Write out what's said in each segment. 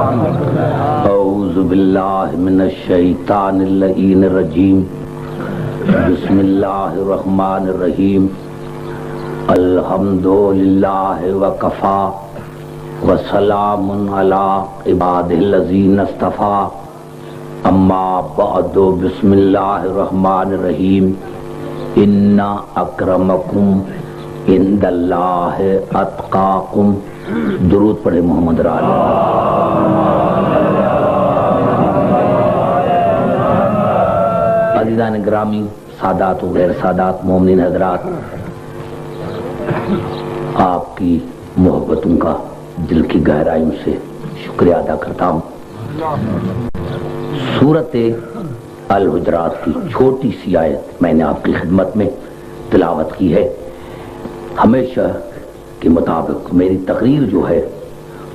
اعوذ باللہ من الشیطان اللعین الرجیم بسم اللہ الرحمن الرحیم الحمدللہ وکفا وسلام علی عبادہ الذین اصطفیٰ اما بعد بسم اللہ الرحمن الرحیم ان اکرمکم عند اللہ اتقاکم. درود پڑھے محمد رال. عزیزان گرامی، سادات و غیر سادات، مومنین حضرات، آپ کی محبتوں کا دل کی گہرائیوں سے شکریہ ادا کرتا ہوں. سورت الحجرات کی چھوٹی سی آیت میں نے آپ کی خدمت میں تلاوت کی ہے. ہمیشہ کے مطابق میری تقریر جو ہے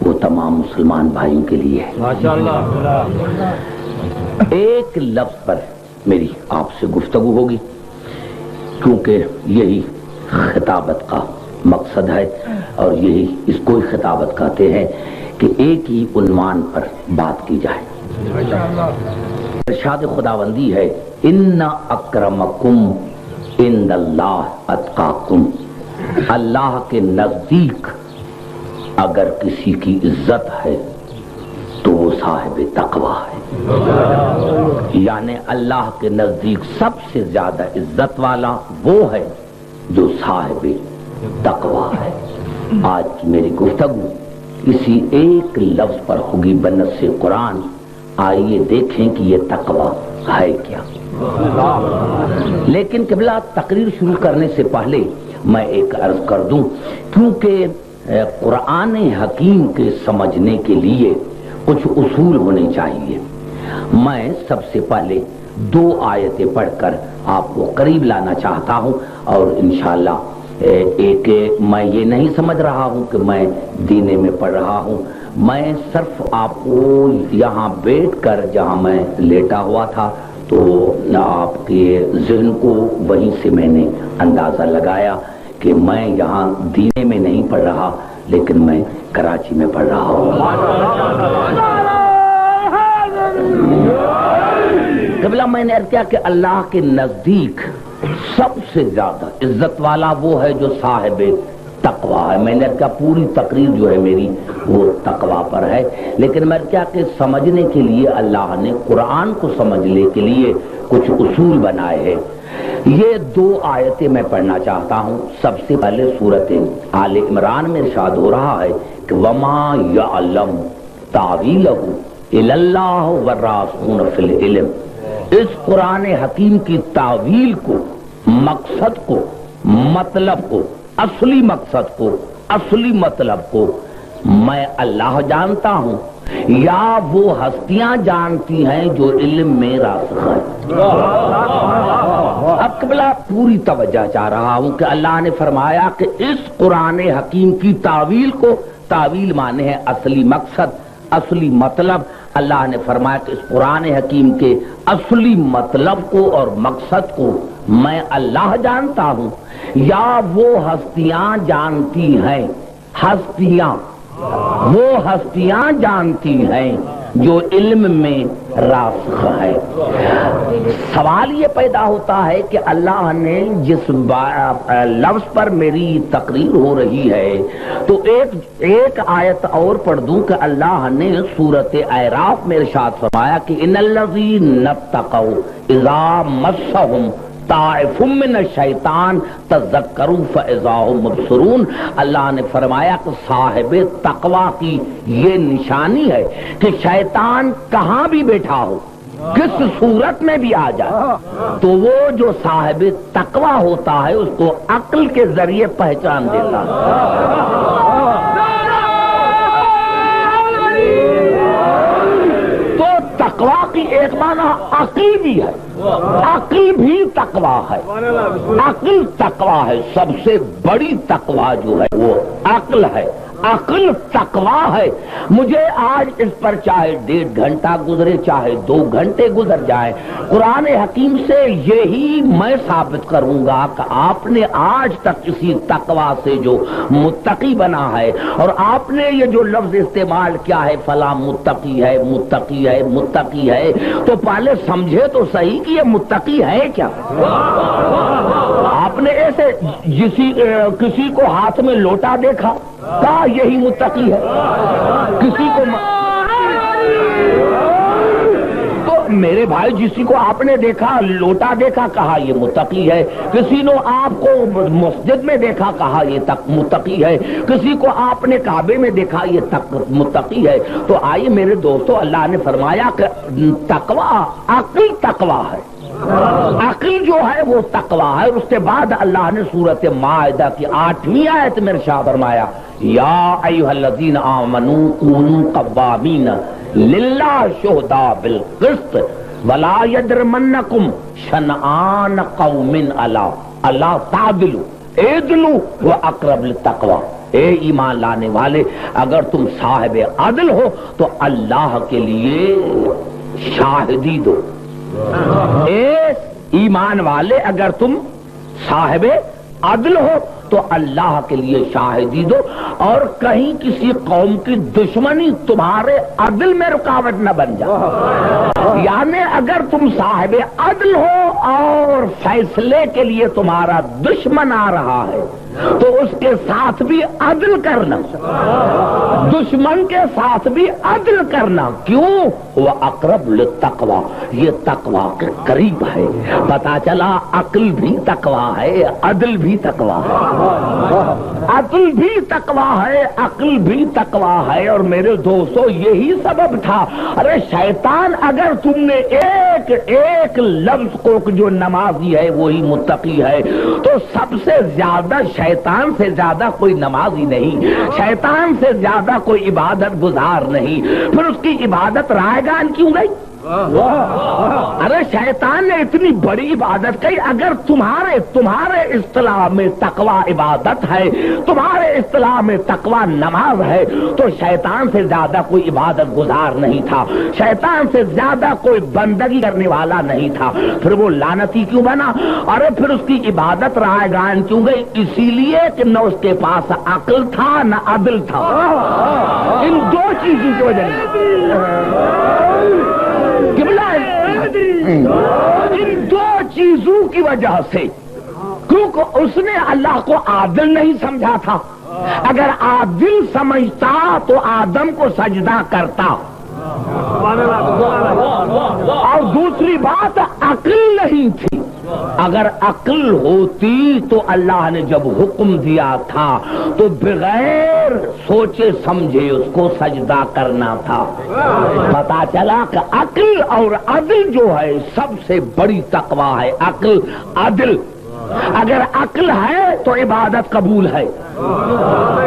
وہ تمام مسلمان بھائیوں کے لیے ہے. ایک لفظ پر میری آپ سے گفتگو ہوگی کیونکہ یہی خطابت کا مقصد ہے اور یہی اس کو خطابت کہتے ہیں کہ ایک ہی عنوان پر بات کی جائے. ارشاد خداوندی ہے ان اکرمکم عند اللہ اتقاکم. اللہ کے نزدیک اگر کسی کی عزت ہے تو وہ صاحب تقوی ہے. یعنی اللہ کے نزدیک سب سے زیادہ عزت والا وہ ہے جو صاحب تقوی ہے. آج کی میری گفتگو اسی ایک لفظ پر ہوگی بنص قرآن. آئیے دیکھیں کہ یہ تقوی ہے کیا. لیکن قبلہ تقریر شروع کرنے سے پہلے میں ایک عرض کر دوں کیونکہ قرآن حکیم کے سمجھنے کے لیے کچھ اصول ہونے چاہیے. میں سب سے پہلے 2 آیتیں پڑھ کر آپ کو قریب لانا چاہتا ہوں اور انشاءاللہ ایک میں یہ نہیں سمجھ رہا ہوں کہ میں دینے میں پڑھ رہا ہوں. میں صرف آپ کو یہاں بیٹھ کر جہاں میں لیٹا ہوا تھا تو آپ کے ذہن کو وہیں سے میں نے اندازہ لگایا کہ میں یہاں دینے میں نہیں پڑھ رہا لیکن میں کراچی میں پڑھ رہا ہوں. قبلہ میں نے عرض کیا کہ اللہ کے نزدیک سب سے زیادہ عزت والا وہ ہے جو صاحب تقوی ہے. میں نے کیا پوری تقریر جو ہے میری وہ تقوی پر ہے. لیکن میں کیا کہ سمجھنے کے لیے اللہ نے قرآن کو سمجھنے کے لیے کچھ اصول بنائے ہیں. یہ 2 آیتیں میں پڑھنا چاہتا ہوں. سب سے پہلے سورت آل عمران میں ارشاد ہو رہا ہے کہ وما یعلم تاویلہ الا اللہ والراسخون فی العلم. اس قرآن حکیم کی تعویل کو، مقصد کو، مطلب کو، اصلی مقصد کو، اصلی مطلب کو میں اللہ جانتا ہوں یا وہ ہستیاں جانتی ہیں جو علم میں راسخ ہیں. اب قبلہ پوری توجہ چاہ رہا ہوں کہ اللہ نے فرمایا کہ اس قرآن حکیم کی تعویل کو، تعویل مانے ہے اصلی مقصد، اصلی مطلب. اللہ نے فرمایا کہ اس قرآن حکیم کے اصلی مطلب کو اور مقصد کو میں اللہ جانتا ہوں یا وہ ہستیاں جانتی ہیں. ہستیاں، وہ ہستیاں جانتی ہیں جو علم میں راسخ ہے. سوال یہ پیدا ہوتا ہے کہ اللہ نے جس لفظ پر میری تقریر ہو رہی ہے تو ایک آیت اور پڑھ دوں کہ اللہ نے سورت اعراف میں ارشاد فرمایا کہ ان الذین اتقوا اذا مسهم طائف من الشیطان تذکروا فاذا هم مبصرون. اللہ نے فرمایا کہ صاحب تقوی کی یہ نشانی ہے کہ شیطان کہاں بھی بیٹھا ہو، کس صورت میں بھی آ جائے تو وہ جو صاحب تقوی ہوتا ہے اس کو عقل کے ذریعے پہچان دیتا ہے. تو تقوی کی ایک معنی عقل بھی ہے، عقل بھی تقوی ہے. عقل تقوی ہے، سب سے بڑی تقوی جو ہے وہ عقل ہے. عقل تقویٰ ہے. مجھے آج اس پر چاہے 1.5 گھنٹہ گزرے چاہے 2 گھنٹے گزر جائے، قرآن حکیم سے یہی میں ثابت کروں گا کہ آپ نے آج تک کسی تقویٰ سے جو متقی بنا ہے، اور آپ نے یہ جو لفظ استعمال کیا ہے فلاں متقی ہے متقی ہے متقی ہے، تو پہلے سمجھے تو صحیح کہ یہ متقی ہے کیا. آپ نے ایسے کسی کو ہاتھ میں لوٹا دیکھا کہا یہی متقی ہے، کسی کو تو میرے بھائی جسی کو آپ نے دیکھا لوٹا دیکھا کہا یہ متقی ہے، کسی نے آپ کو مسجد میں دیکھا کہا یہ متقی ہے، کسی کو آپ نے کعبے میں دیکھا یہ متقی ہے. تو آئیے میرے دوستو، اللہ نے فرمایا کہ تقویٰ عقل تقویٰ ہے، عقل جو ہے وہ تقویٰ ہے. اس کے بعد اللہ نے سورۃ مائدہ کی 8ویں آیت میں ارشاد فرمایا یا ایھا الذین آمنوا کونوا قوامین للہ شہداء بالقسط ولا یجرمنکم شنآن قوم علی الا تعدلوا اعدلوا هو اقرب للتقوی. اے ایمان لانے والے، اگر تم صاحب عدل ہو تو اللہ کے لیے شاہدی دو. اے ایمان والے، اگر تم صاحب عدل ہو تو اللہ کے لیے شاہدی دو، اور کہیں کسی قوم کی دشمنی تمہارے عدل میں رکاوٹ نہ بن جائے. یعنی اگر تم صاحب عدل ہو اور فیصلے کے لیے تمہارا دشمن آ رہا ہے تو اس کے ساتھ بھی عدل کرنا، دشمن کے ساتھ بھی عدل کرنا. کیوں؟ وہ اقرب للتقوی، یہ تقوی کے قریب ہے. پتا چلا عقل بھی تقوی ہے، عدل بھی تقوی ہے، عقل بھی تقوی ہے، عقل بھی تقوی ہے. اور میرے دوستو یہی سبب تھا. ارے شیطان، اگر تم نے ایک لفظ کو جو نمازی ہے وہی متقی ہے، تو سب سے زیادہ شیطان سے زیادہ کوئی نمازی نہیں، شیطان سے زیادہ کوئی عبادت گزار نہیں. پھر اس کی عبادت رائگان کیوں گئی؟ ارے شیطان نے اتنی بڑی عبادت کی. اگر تمہارے اصطلاح میں تقوی عبادت ہے، تمہارے اصطلاح میں تقوی نماز ہے، تو شیطان سے زیادہ کوئی عبادت گزار نہیں تھا، شیطان سے زیادہ کوئی بندگی کرنے والا نہیں تھا. پھر وہ لعنتی کیوں بنا؟ ارے پھر اس کی عبادت رائگان کیوں گئی؟ اسی لیے کہ نہ اس کے پاس عقل تھا نہ عدل تھا. ان دو چیزوں کی وجہ ان دو چیزوں کی وجہ سے، کیونکہ اس نے اللہ کو عادل نہیں سمجھا تھا. اگر عادل سمجھتا تو آدم کو سجدہ کرتا. اور دوسری بات عقل نہیں تھی. اگر عقل ہوتی تو اللہ نے جب حکم دیا تھا تو بغیر سوچے سمجھے اس کو سجدہ کرنا تھا. پتا چلا کہ عقل اور عدل جو ہے سب سے بڑی تقوی ہے. عقل عدل، اگر عقل ہے تو عبادت قبول ہے،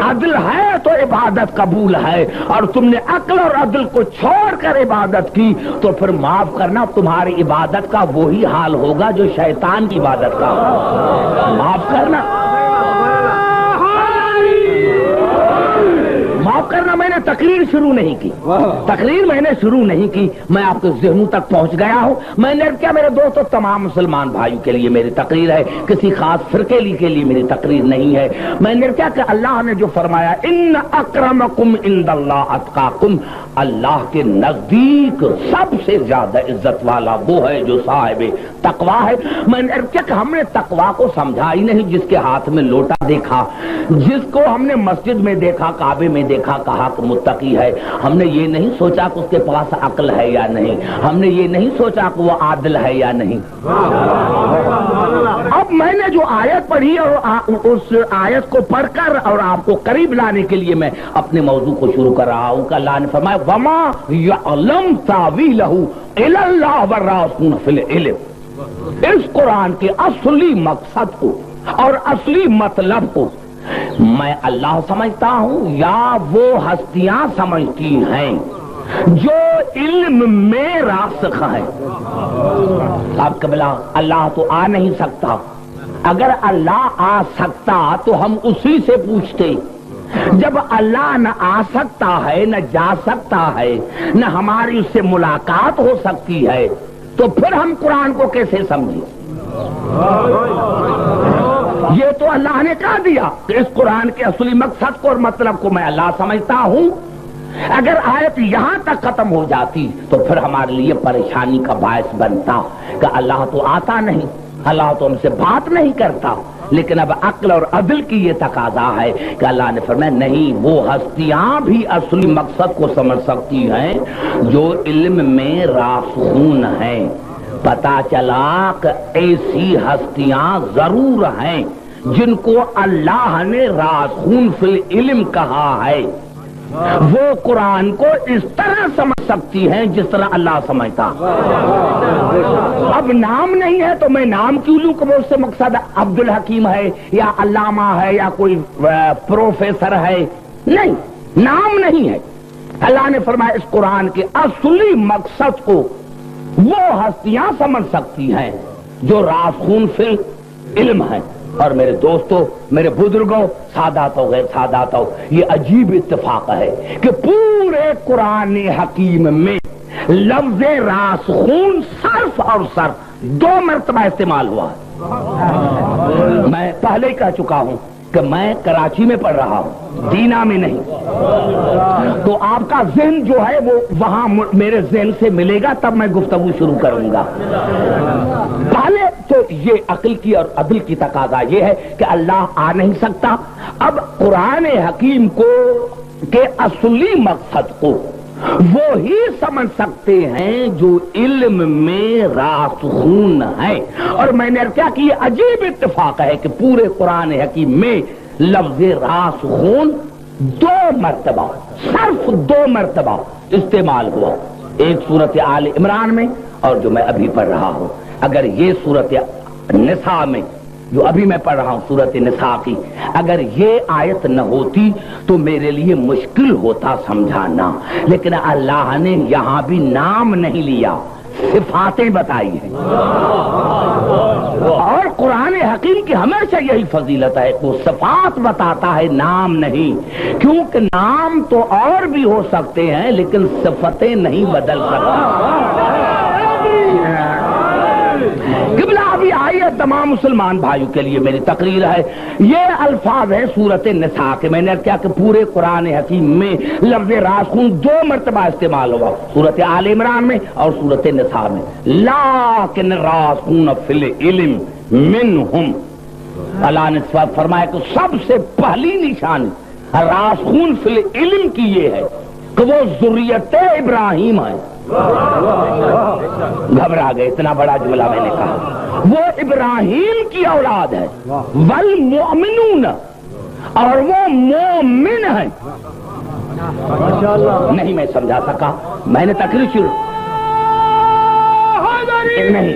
عدل ہے تو عبادت قبول ہے. اور تم نے عقل اور عدل کو چھوڑ کر عبادت کی تو پھر معاف کرنا، تمہاری عبادت کا وہی حال ہوگا جو شیطان کی عبادت کا. معاف کرنا میں نے تقریر شروع نہیں کی، تقریر میں نے شروع نہیں کی، میں آپ کے ذہنوں تک پہنچ گیا ہوں. میں نے کیا میرے دوستو تمام مسلمان بھائیوں کے لیے میری تقریر ہے، کسی خاص فرقے کے لیے میری تقریر نہیں ہے. میں نے کیا کہ اللہ نے جو فرمایا ان اکرمکم عند اللہ اتقاکم، اللہ کے نزدیک سب سے زیادہ عزت والا وہ ہے جو صاحب تقوی ہے. میں نے کیا کہ ہم نے تقوی کو سمجھا ہی نہیں. جس کے ہاتھ میں لوٹا دیکھا، جس کو ہم نے مسجد میں دیکھا، کعبے میں دیکھا، کہا کہ متقی ہے. ہم نے یہ نہیں سوچا کہ اس کے پاس عقل ہے یا نہیں، ہم نے یہ نہیں سوچا کہ وہ عادل ہے یا نہیں. اب میں نے جو آیت پڑھی اور اس آیت کو پڑھ کر اور آپ کو قریب لانے کے لیے میں اپنے موضوع کو شروع کر رہا ہوں کہ اللہ نے فرمایا وما یعلم تاویلہ الا اللہ والراسخون فی العلم. اس قرآن کے اصلی مقصد کو اور اصلی مطلب کو میں اللہ سمجھتا ہوں یا وہ ہستیاں سمجھتی ہیں جو علم میں راسخ ہیں. آپ قبلہ اللہ تو آ نہیں سکتا. اگر اللہ آ سکتا تو ہم اسی سے پوچھتے جب اللہ نہ آ سکتا ہے، نہ جا سکتا ہے، نہ ہماری اس سے ملاقات ہو سکتی ہے، تو پھر ہم قرآن کو کیسے سمجھیں؟ یہ تو اللہ نے کہہ دیا کہ اس قرآن کے اصلی مقصد کو اور مطلب کو میں اللہ سمجھتا ہوں۔ اگر آیت یہاں تک ختم ہو جاتی تو پھر ہمارے لیے پریشانی کا باعث بنتا کہ اللہ تو آتا نہیں، اللہ تو ہم سے بات نہیں کرتا۔ لیکن اب عقل اور عدل کی یہ تقاضا ہے کہ اللہ نے فرمایا نہیں، وہ ہستیاں بھی اصلی مقصد کو سمجھ سکتی ہیں جو علم میں راسخون ہیں۔ پتا چلا کہ ایسی ہستیاں ضرور ہیں جن کو اللہ نے راسخون فی العلم کہا ہے، وہ قرآن کو اس طرح سمجھ سکتی ہیں جس طرح اللہ سمجھتا۔ اب نام نہیں ہے تو میں نام کیوں لوں کہ وہ اس سے مقصد عبد الحکیم ہے یا علامہ ہے یا کوئی پروفیسر ہے؟ نہیں، نام نہیں ہے۔ اللہ نے فرمایا اس قرآن کے اصلی مقصد کو وہ ہستیاں سمجھ سکتی ہیں جو راسخون فی علم ہیں۔ اور میرے دوستو، میرے بزرگوں، سادات و غیر سادات، یہ عجیب اتفاق ہے کہ پورے قرآن حکیم میں لفظ راسخون صرف اور صرف 2 مرتبہ استعمال ہوا ہے۔ میں پہلے ہی کہہ چکا ہوں کہ میں کراچی میں پڑھ رہا ہوں، دینا میں نہیں، تو آپ کا ذہن جو ہے وہ وہاں میرے ذہن سے ملے گا، تب میں گفتگو شروع کروں گا۔ پہلے تو یہ عقل کی اور عدل کی تقاضا یہ ہے کہ اللہ آ نہیں سکتا۔ اب قرآن حکیم کو کے اصلی مقصد کو وہی سمجھ سکتے ہیں جو علم میں راسخون ہے۔ اور میں نے کیا کہ یہ عجیب اتفاق ہے کہ پورے قرآن حکیم میں لفظ راسخون 2 مرتبہ، صرف 2 مرتبہ استعمال ہوا، ایک سورت آل عمران میں اور جو میں ابھی پڑھ رہا ہوں۔ اگر یہ سورت نساء میں جو ابھی میں پڑھ رہا ہوں سورت نساء کی، اگر یہ آیت نہ ہوتی تو میرے لیے مشکل ہوتا سمجھانا، لیکن اللہ نے یہاں بھی نام نہیں لیا، صفاتیں بتائی ہیں۔ اور قرآن حکیم کی ہمیشہ یہی فضیلت ہے کہ وہ صفات بتاتا ہے، نام نہیں، کیونکہ نام تو اور بھی ہو سکتے ہیں لیکن صفتیں نہیں بدل سکتے۔ قبلہ ابھی آئی ہے تمام مسلمان بھائیوں کے لیے میری تقریر ہے، یہ الفاظ ہے سورت نساء کے۔ میں نے کیا کہ پورے قرآن حکیم میں لفظ راسخون 2 مرتبہ استعمال ہوا، سورت آل عمران میں اور سورت نساء میں۔ لیکن راسخون فی العلم منہم، اللہ نے فرمایا کہ سب سے پہلی نشانی راسخون فی العلم کی یہ ہے کہ وہ ذریت ابراہیم ہے۔ گھبرا گئے، اتنا بڑا جملہ میں نے کہا، وہ ابراہیم کی اولاد ہے، والمؤمنون، اور وہ مومن ہیں۔ نہیں میں سمجھا سکا، میں نے تقریر شروع نہیں،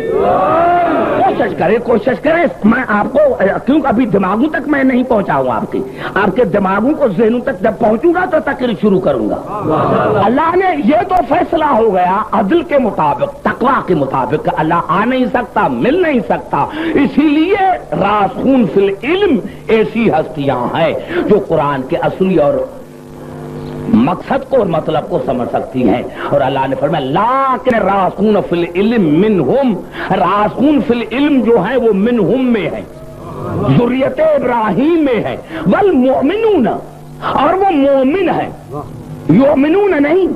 کوشش کریں میں آپ کو، کیونکہ ابھی دماغوں تک میں نہیں پہنچا ہوں، آپ کے دماغوں کو ذہنوں تک جب پہنچوں گا تو تقریر شروع کروں گا۔ اللہ نے یہ تو فیصلہ ہو گیا عدل کے مطابق، تقویٰ کے مطابق کہ اللہ آ نہیں سکتا، مل نہیں سکتا، اسی لیے راسخون فی العلم ایسی ہستیاں ہیں جو قرآن کے اصلی اور مقصد کو اور مطلب کو سمجھ سکتی ہیں۔ اور اللہ نے فرمایا لیکن راسخون فی العلم منہم، راسخون فی العلم جو ہیں وہ منہم میں ہیں، ذریت ابراہیم میں ہے، والمؤمنون، اور وہ مومن ہیں، یؤمنون نہیں،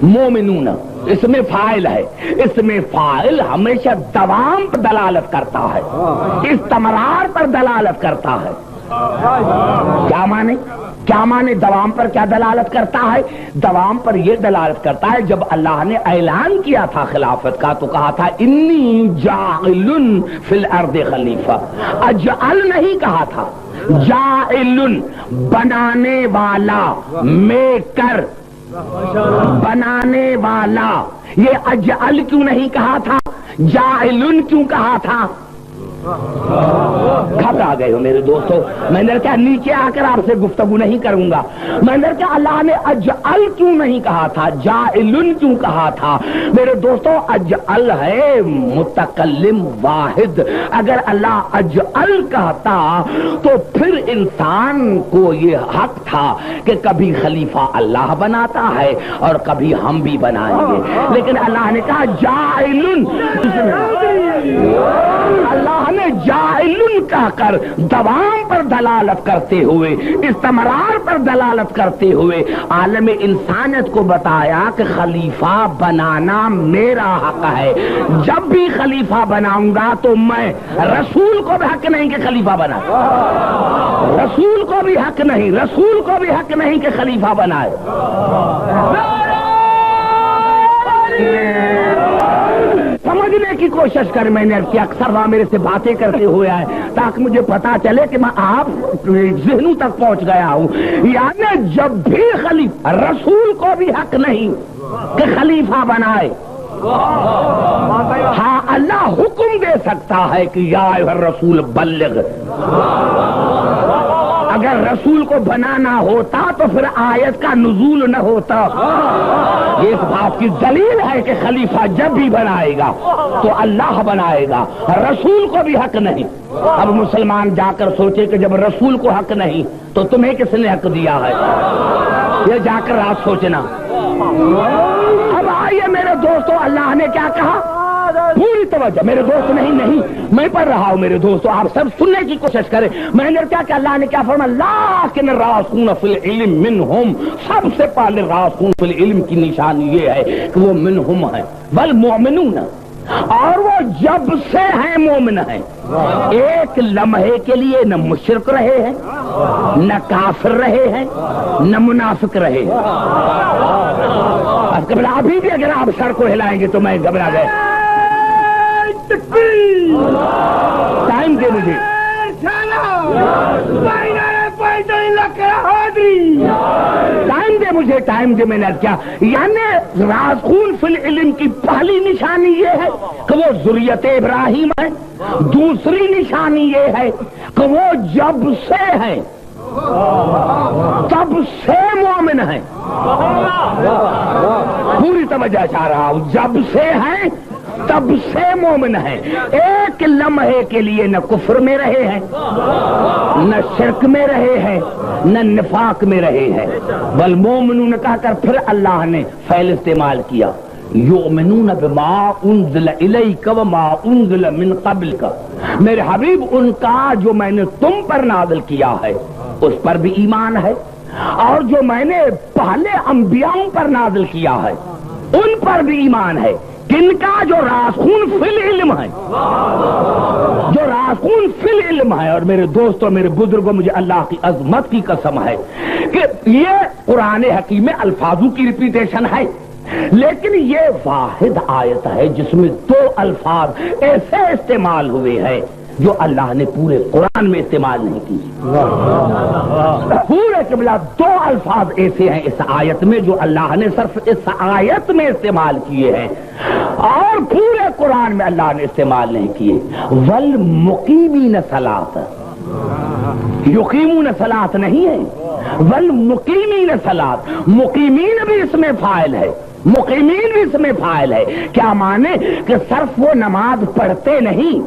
مومنون، اس میں فاعل ہے، اس میں فاعل ہمیشہ دوام پر دلالت کرتا ہے، استمرار پر دلالت کرتا ہے۔ کیا معنی دوام پر کیا دلالت کرتا ہے؟ دوام پر یہ دلالت کرتا ہے جب اللہ نے اعلان کیا تھا خلافت کا تو کہا تھا انی جاعل فی الارض خلیفہ، اجعل نہیں کہا تھا، جاعل بنانے والا، میکر، بنانے والا۔ یہ اجعل کیوں نہیں کہا تھا، جاعل کیوں کہا تھا؟ گھبرا گئے ہو میرے دوستو. میں نے کہا نیچے آ کر آپ سے گفتگو نہیں کروں گا. میں نے کہا اللہ نے اجعل کیوں نہیں کہا تھا, جاعلن کیوں کہا تھا؟ میرے دوستو اجعل ہے متکلم واحد. اگر اللہ اجعل کہتا تو پھر انسان کو یہ حق تھا کہ کبھی خلیفہ اللہ بناتا ہے اور کبھی ہم بھی بنائیں گے, لیکن اللہ نے کہا جاعلن. اللہ نے جاعلن کہہ کر دوام پر دلالت کرتے ہوئے, استمرار پر دلالت کرتے ہوئے عالم انسانیت کو بتایا کہ خلیفہ بنانا میرا حق ہے. جب بھی خلیفہ بناؤں گا تو میں, رسول کو بھی حق نہیں کہ خلیفہ بنائے, رسول کو بھی حق نہیں, رسول کو بھی حق نہیں کہ خلیفہ بنائے. سمجھنے کی کوشش کر. میں نے کہ اکثر وہاں میرے سے باتیں کرتے ہوئے آئے تاکہ مجھے پتا چلے کہ میں آپ ذہنوں تک پہنچ گیا ہوں. یعنی جب بھی خلیفہ, رسول کو بھی حق نہیں کہ خلیفہ بنائے. ہاں اللہ حکم دے سکتا ہے کہ یا ایھا الرسول بلغ. اگر رسول کو بنانا ہوتا تو پھر آیت کا نزول نہ ہوتا. یہ اس بات کی دلیل ہے کہ خلیفہ جب بھی بنائے گا تو اللہ بنائے گا, رسول کو بھی حق نہیں. اب مسلمان جا کر سوچے کہ جب رسول کو حق نہیں تو تمہیں کس نے حق دیا ہے, یہ جا کر رات سوچنا. اب آئیے میرے دوستو, اللہ نے کیا کہا؟ پوری توجہ میرے دوست. نہیں میں پڑھ رہا ہوں میرے دوستو, آپ سب سننے کی کوشش کریں. میں نے کیا کہ اللہ نے کیا فرمایا؟ لیکن الراسخون فی العلم منہم. سب سے پہلے راسخون فی العلم کی نشانی یہ ہے کہ وہ منہم ہے, والمؤمنون, اور وہ جب سے ہیں مومن ہیں. ایک لمحے کے لیے نہ مشرک رہے ہیں, نہ کافر رہے ہیں, نہ منافق رہے ہیں. اب ابھی بھی اگر آپ سر کو ہلائیں گے تو میں گھبرا گئے. ٹائم دے مجھے, ٹائم دے مجھے, ٹائم دے. میں نے کیا یعنی راسخون فی العلم کی پہلی نشانی یہ ہے کہ وہ ذریت ابراہیم ہے. دوسری نشانی یہ ہے کہ وہ جب سے ہے تب سے مومن ہے. پوری توجہ چاہ رہا ہوں, جب سے ہے تب سے مومن ہے. ایک لمحے کے لیے نہ کفر میں رہے ہیں, نہ شرک میں رہے ہیں, نہ نفاق میں رہے ہیں. والمؤمنون کہا کر پھر اللہ نے فعل استعمال کیا. یؤمنون بما انزل الیک وما انزل من قبلک. میرے حبیب ان کا جو میں نے تم پر نازل کیا ہے اس پر بھی ایمان ہے, اور جو میں نے پہلے انبیاءوں پر نازل کیا ہے ان پر بھی ایمان ہے. کن کا؟ جو راسخون فی العلم ہے, جو راسخون فی العلم ہے. اور میرے دوستوں, میرے بزرگوں, مجھے اللہ کی عظمت کی قسم ہے کہ یہ قرآن حکیم میں الفاظوں کی ریپیٹیشن ہے, لیکن یہ واحد آیت ہے جس میں دو الفاظ ایسے استعمال ہوئے ہیں جو اللہ نے پورے قرآن میں استعمال نہیں کی. پورے قبلہ دو الفاظ ایسے ہیں اس آیت میں جو اللہ نے صرف اس آیت میں استعمال کیے ہیں اور پورے قرآن میں اللہ نے استعمال نہیں کیے. والمقیمین الصلاۃ, یقیمون الصلاۃ نہیں ہے, والمقیمین الصلاۃ. مقیمین بھی اس میں فاعل ہے, مقیمین بھی اس میں فاعل ہے. کیا مانے کہ صرف وہ نماز پڑھتے نہیں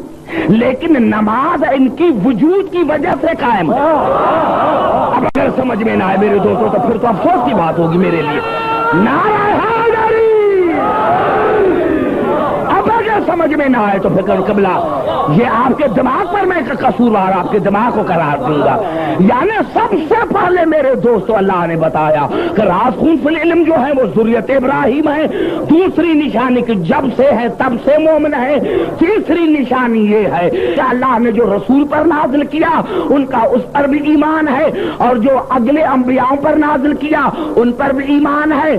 لیکن نماز ان کی وجود کی وجہ سے قائم ہے. اب اگر سمجھ میں نہ آئے میرے دوستوں تو پھر تو افسوس کی بات ہوگی میرے لیے. نعرہ حیدری. اب اگر سمجھ میں نہ آئے تو پھر قبلہ یہ آپ کے دماغ پر میں قصوروار آپ کے دماغ کو قرار دوں گا. یعنی سب سے پہلے میرے دوستو اللہ نے بتایا کہ راسخون فی العلم جو ہے وہ ذریت ابراہیم ہے. دوسری نشانی کہ جب سے ہے تب سے مومن ہے. تیسری نشانی یہ ہے کہ اللہ نے جو رسول پر نازل کیا ان کا اس پر بھی ایمان ہے, اور جو اگلے انبیاءوں پر نازل کیا ان پر بھی ایمان ہے.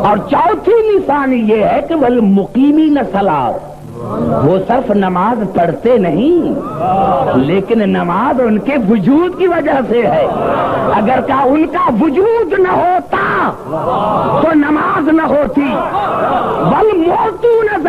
اور چوتھی نشانی یہ ہے کہ والمقیمین الصلاۃ, وہ صرف نماز پڑھتے نہیں لیکن نماز ان کے وجود کی وجہ سے ہے. اگر کا ان کا وجود نہ ہوتا تو نماز نہ ہوتی. والموتون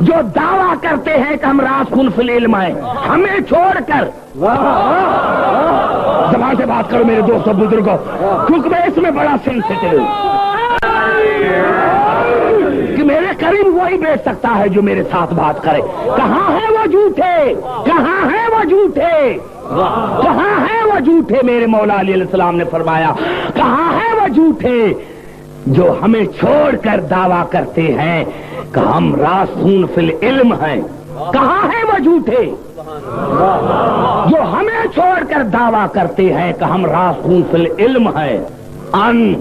جو دعویٰ کرتے ہیں کہ ہم راسخون فی العلم ہیں، ہمیں چھوڑ کر زبان سے بات کرو میرے دوستوں بزرگوں، کیونکہ میں اس میں بڑا سینسیٹیو ہوں کہ میرے قریب وہی بیچ سکتا ہے جو میرے ساتھ بات کرے۔ کہاں ہے وہ جھوٹے؟ کہاں ہے وہ جھوٹے؟ کہاں ہے وہ جھوٹے؟ میرے مولا علیہ السلام نے فرمایا کہاں ہے وہ جھوٹے جو ہمیں چھوڑ کر دعویٰ کرتے ہیں کہ ہم راسخون فی العلم ہیں؟ کہاں ہے وہ جھوٹے جو ہمیں چھوڑ کر دعویٰ کرتے ہیں کہ ہم راسخون فی العلم ہیں؟ ان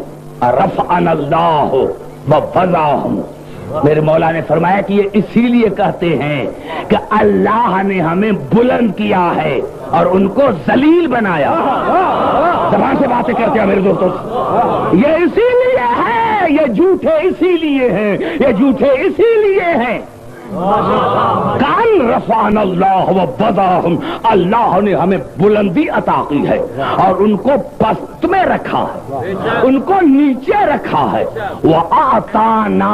رفعنا اللہ ووضعہم، میرے مولا نے فرمایا کہ یہ اسی لیے کہتے ہیں کہ اللہ نے ہمیں بلند کیا ہے اور ان کو ذلیل بنایا۔ زبان سے باتیں کرتے ہیں میرے دوستوں، یہ اسی لیے ہے، یہ جھوٹے اسی لیے ہیں، یہ جھوٹے اسی لیے ہیں۔ کان رفعنا اللہ ووضعہم، اللہ نے ہمیں بلندی عطا کی ہے اور ان کو پست میں رکھا ہے، ان کو نیچے رکھا ہے۔ وآتانا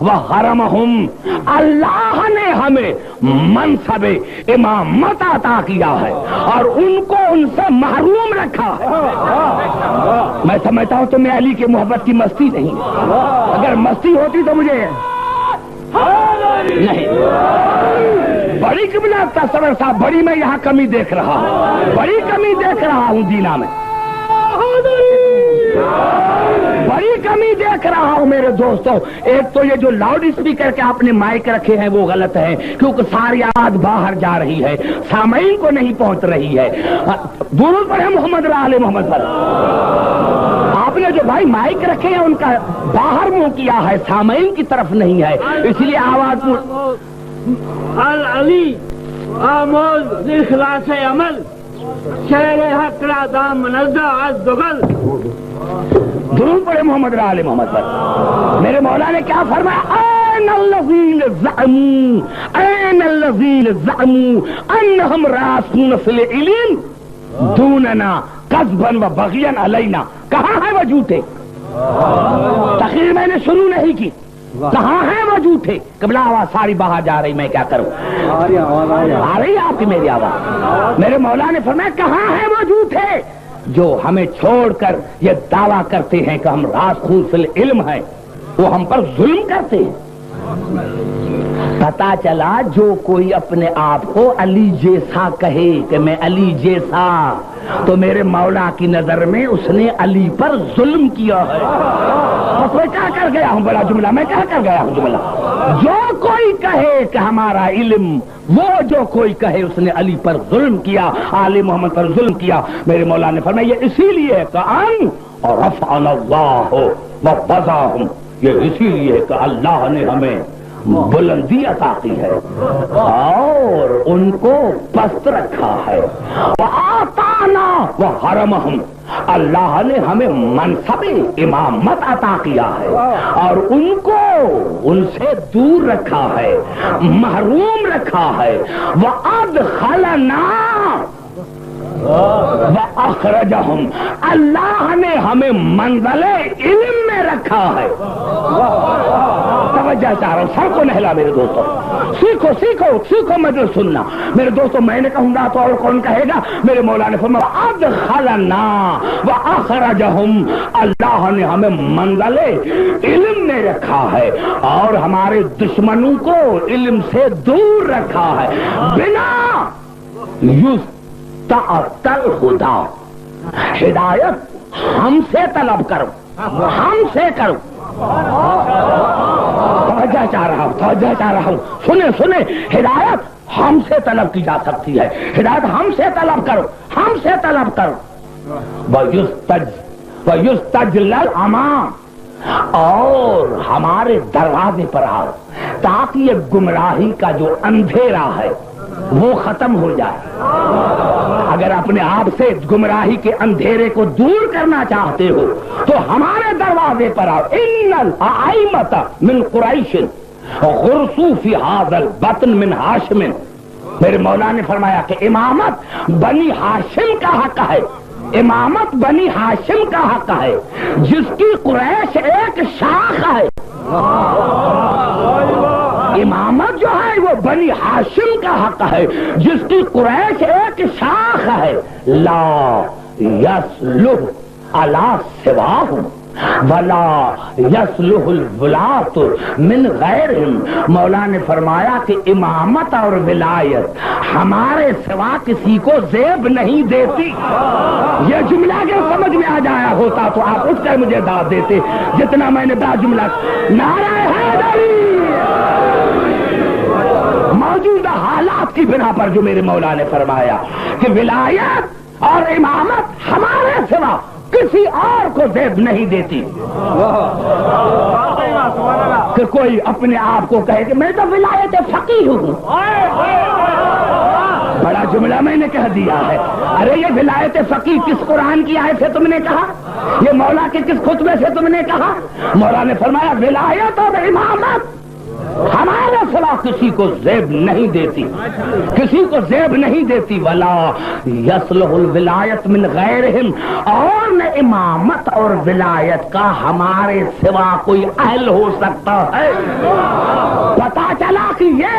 وحرمہم، اللہ نے ہمیں منصب امامت عطا کیا ہے اور ان کو ان سے محروم رکھا ہے۔ میں سمجھتا ہوں تمہیں علی کی محبت کی مستی نہیں، اگر مستی ہوتی تو مجھے نہیں۔ بڑی قبلہ تصور صاحب، بڑی میں یہاں کمی دیکھ رہا ہوں، بڑی کمی دیکھ رہا ہوں دینا میں، بڑی کمی دیکھ رہا ہوں میرے دوستوں۔ ایک تو یہ جو لاؤڈ اسپیکر کے آپ نے مائک رکھے ہیں وہ غلط ہے، کیونکہ ساری آواز باہر جا رہی ہے، سامعین کو نہیں پہنچ رہی ہے۔ درود پڑھیں محمد آل محمد پر۔ آپ نے جو بھائی مائک رکھے ہیں ان کا باہر منہ کیا ہے، سامعین کی طرف نہیں ہے، اس لیے آواز العلی آموز اخلاص عمل شہر حق را دام منزہ از دغل۔ درود پڑھے محمد آل محمد پر۔ میرے مولا نے کیا فرمایا؟ این الذین زعموا، این الذین زعموا انہم راسخون فی العلم دوننا کذبا و بغیا علینا۔ کہاں ہے وہ جھوٹے؟ تقریر میں نے شروع نہیں کی، کہاں ہے وہ جھوٹے؟ قبلہ آواز ساری باہر جا رہی، میں کیا کروں؟ آ رہی آپ کی میری آواز؟ میرے مولا نے فرمایا کہاں ہے وہ جھوٹے جو ہمیں چھوڑ کر یہ دعویٰ کرتے ہیں کہ ہم راسخون فی العلم ہیں، وہ ہم پر ظلم کرتے ہیں۔ پتا چلا جو کوئی اپنے آپ کو علی جیسا کہے کہ میں علی جیسا، تو میرے مولا کی نظر میں اس نے علی پر ظلم کیا ہے۔ بس میں کیا کر گیا ہوں بڑا جملہ، میں کیا کر گیا ہوں جملہ۔ جو کوئی کہے کہ ہمارا علم، وہ جو کوئی کہے اس نے علی پر ظلم کیا، آل محمد پر ظلم کیا۔ میرے مولا نے فرمایا یہ اسی لیے کہ ان اور رفعنا اللہ ووضعہم، یہ اسی لیے کہ اللہ نے ہمیں بلندی عطا کی ہے اور ان کو پست رکھا ہے۔ وآتانا وحرمہم، اللہ نے ہمیں منصب امامت عطا کیا ہے اور ان کو ان سے دور رکھا ہے، محروم رکھا ہے۔ وادخلنا وَأَخْرَجَهُمْ، اللہ نے ہمیں منزل علم میں رکھا ہے۔ توجہ چاہ رہا ہوں، سر کو نہلا میرے دوستوں، سیکھو سیکھو سیکھو مجھے سننا میرے دوستوں، میں نے کہوں گا تو اور کون کہے گا؟ میرے مولا نے فرمایا وَأَدْخَلَنَا وَأَخْرَجَهُمْ، اللہ نے ہمیں منزل علم میں رکھا ہے اور ہمارے دشمنوں کو علم سے دور رکھا ہے۔ بنا تعطل خدا، ہدایت ہم سے طلب کرو، ہم سے کرو۔ توجہ چاہ رہا ہوں، توجہ چاہ رہا ہوں، سنیں سنیں، ہدایت ہم سے طلب کی جا سکتی ہے، ہدایت ہم سے طلب کرو، ہم سے طلب کرو۔ وَيُسْتَجْلَلْ أَمَامَ، اور ہمارے دروازے پر آؤ تاکہ یہ گمراہی کا جو اندھیرا ہے وہ ختم ہو جائے۔ اگر اپنے آپ سے گمراہی کے اندھیرے کو دور کرنا چاہتے ہو تو ہمارے دروازے پر آؤ۔ ان الائمۃ من قریش غرسوا فی ھذا البطن من ہاشم، میرے مولا نے فرمایا کہ امامت بنی ہاشم کا حق ہے، امامت بنی ہاشم کا حق ہے، جس کی قریش ایک شاخ ہے۔ امامت جو ہے وہ بنی ہاشم کا حق ہے، جس کی قریش ایک شاخ ہے. لا یصلح علی سواہم ولا یصلح الولاۃ من غیرہم. مولا نے فرمایا کہ امامت اور ولایت ہمارے سوا کسی کو زیب نہیں دیتی. یہ جملہ اگر سمجھ میں آ جایا ہوتا تو آپ اٹھ کر مجھے داد دیتے، جتنا میں نے بڑا جملہ. نعرہ حیدری. موجودہ حالات کی بنا پر جو میرے مولا نے فرمایا کہ ولایت اور امامت ہمارے سوا کسی اور کو زیب نہیں دیتی. کہ کوئی اپنے آپ کو کہے کہ میں تو ولایت فقیہ ہوں. بڑا جملہ میں نے کہہ دیا ہے. ارے یہ ولایت فقیہ کس قرآن کی آیت سے تم نے کہا؟ یہ مولا کے کس خطبے سے تم نے کہا؟ مولا نے فرمایا ولایت اور امامت ہمارے سوا کسی کو زیب نہیں دیتی، کسی کو زیب نہیں دیتی. ولا یصلح الولایت من غیرہم، اور نہ امامت اور ولایت کا ہمارے سوا کوئی اہل ہو سکتا ہے. پتا چلا کہ یہ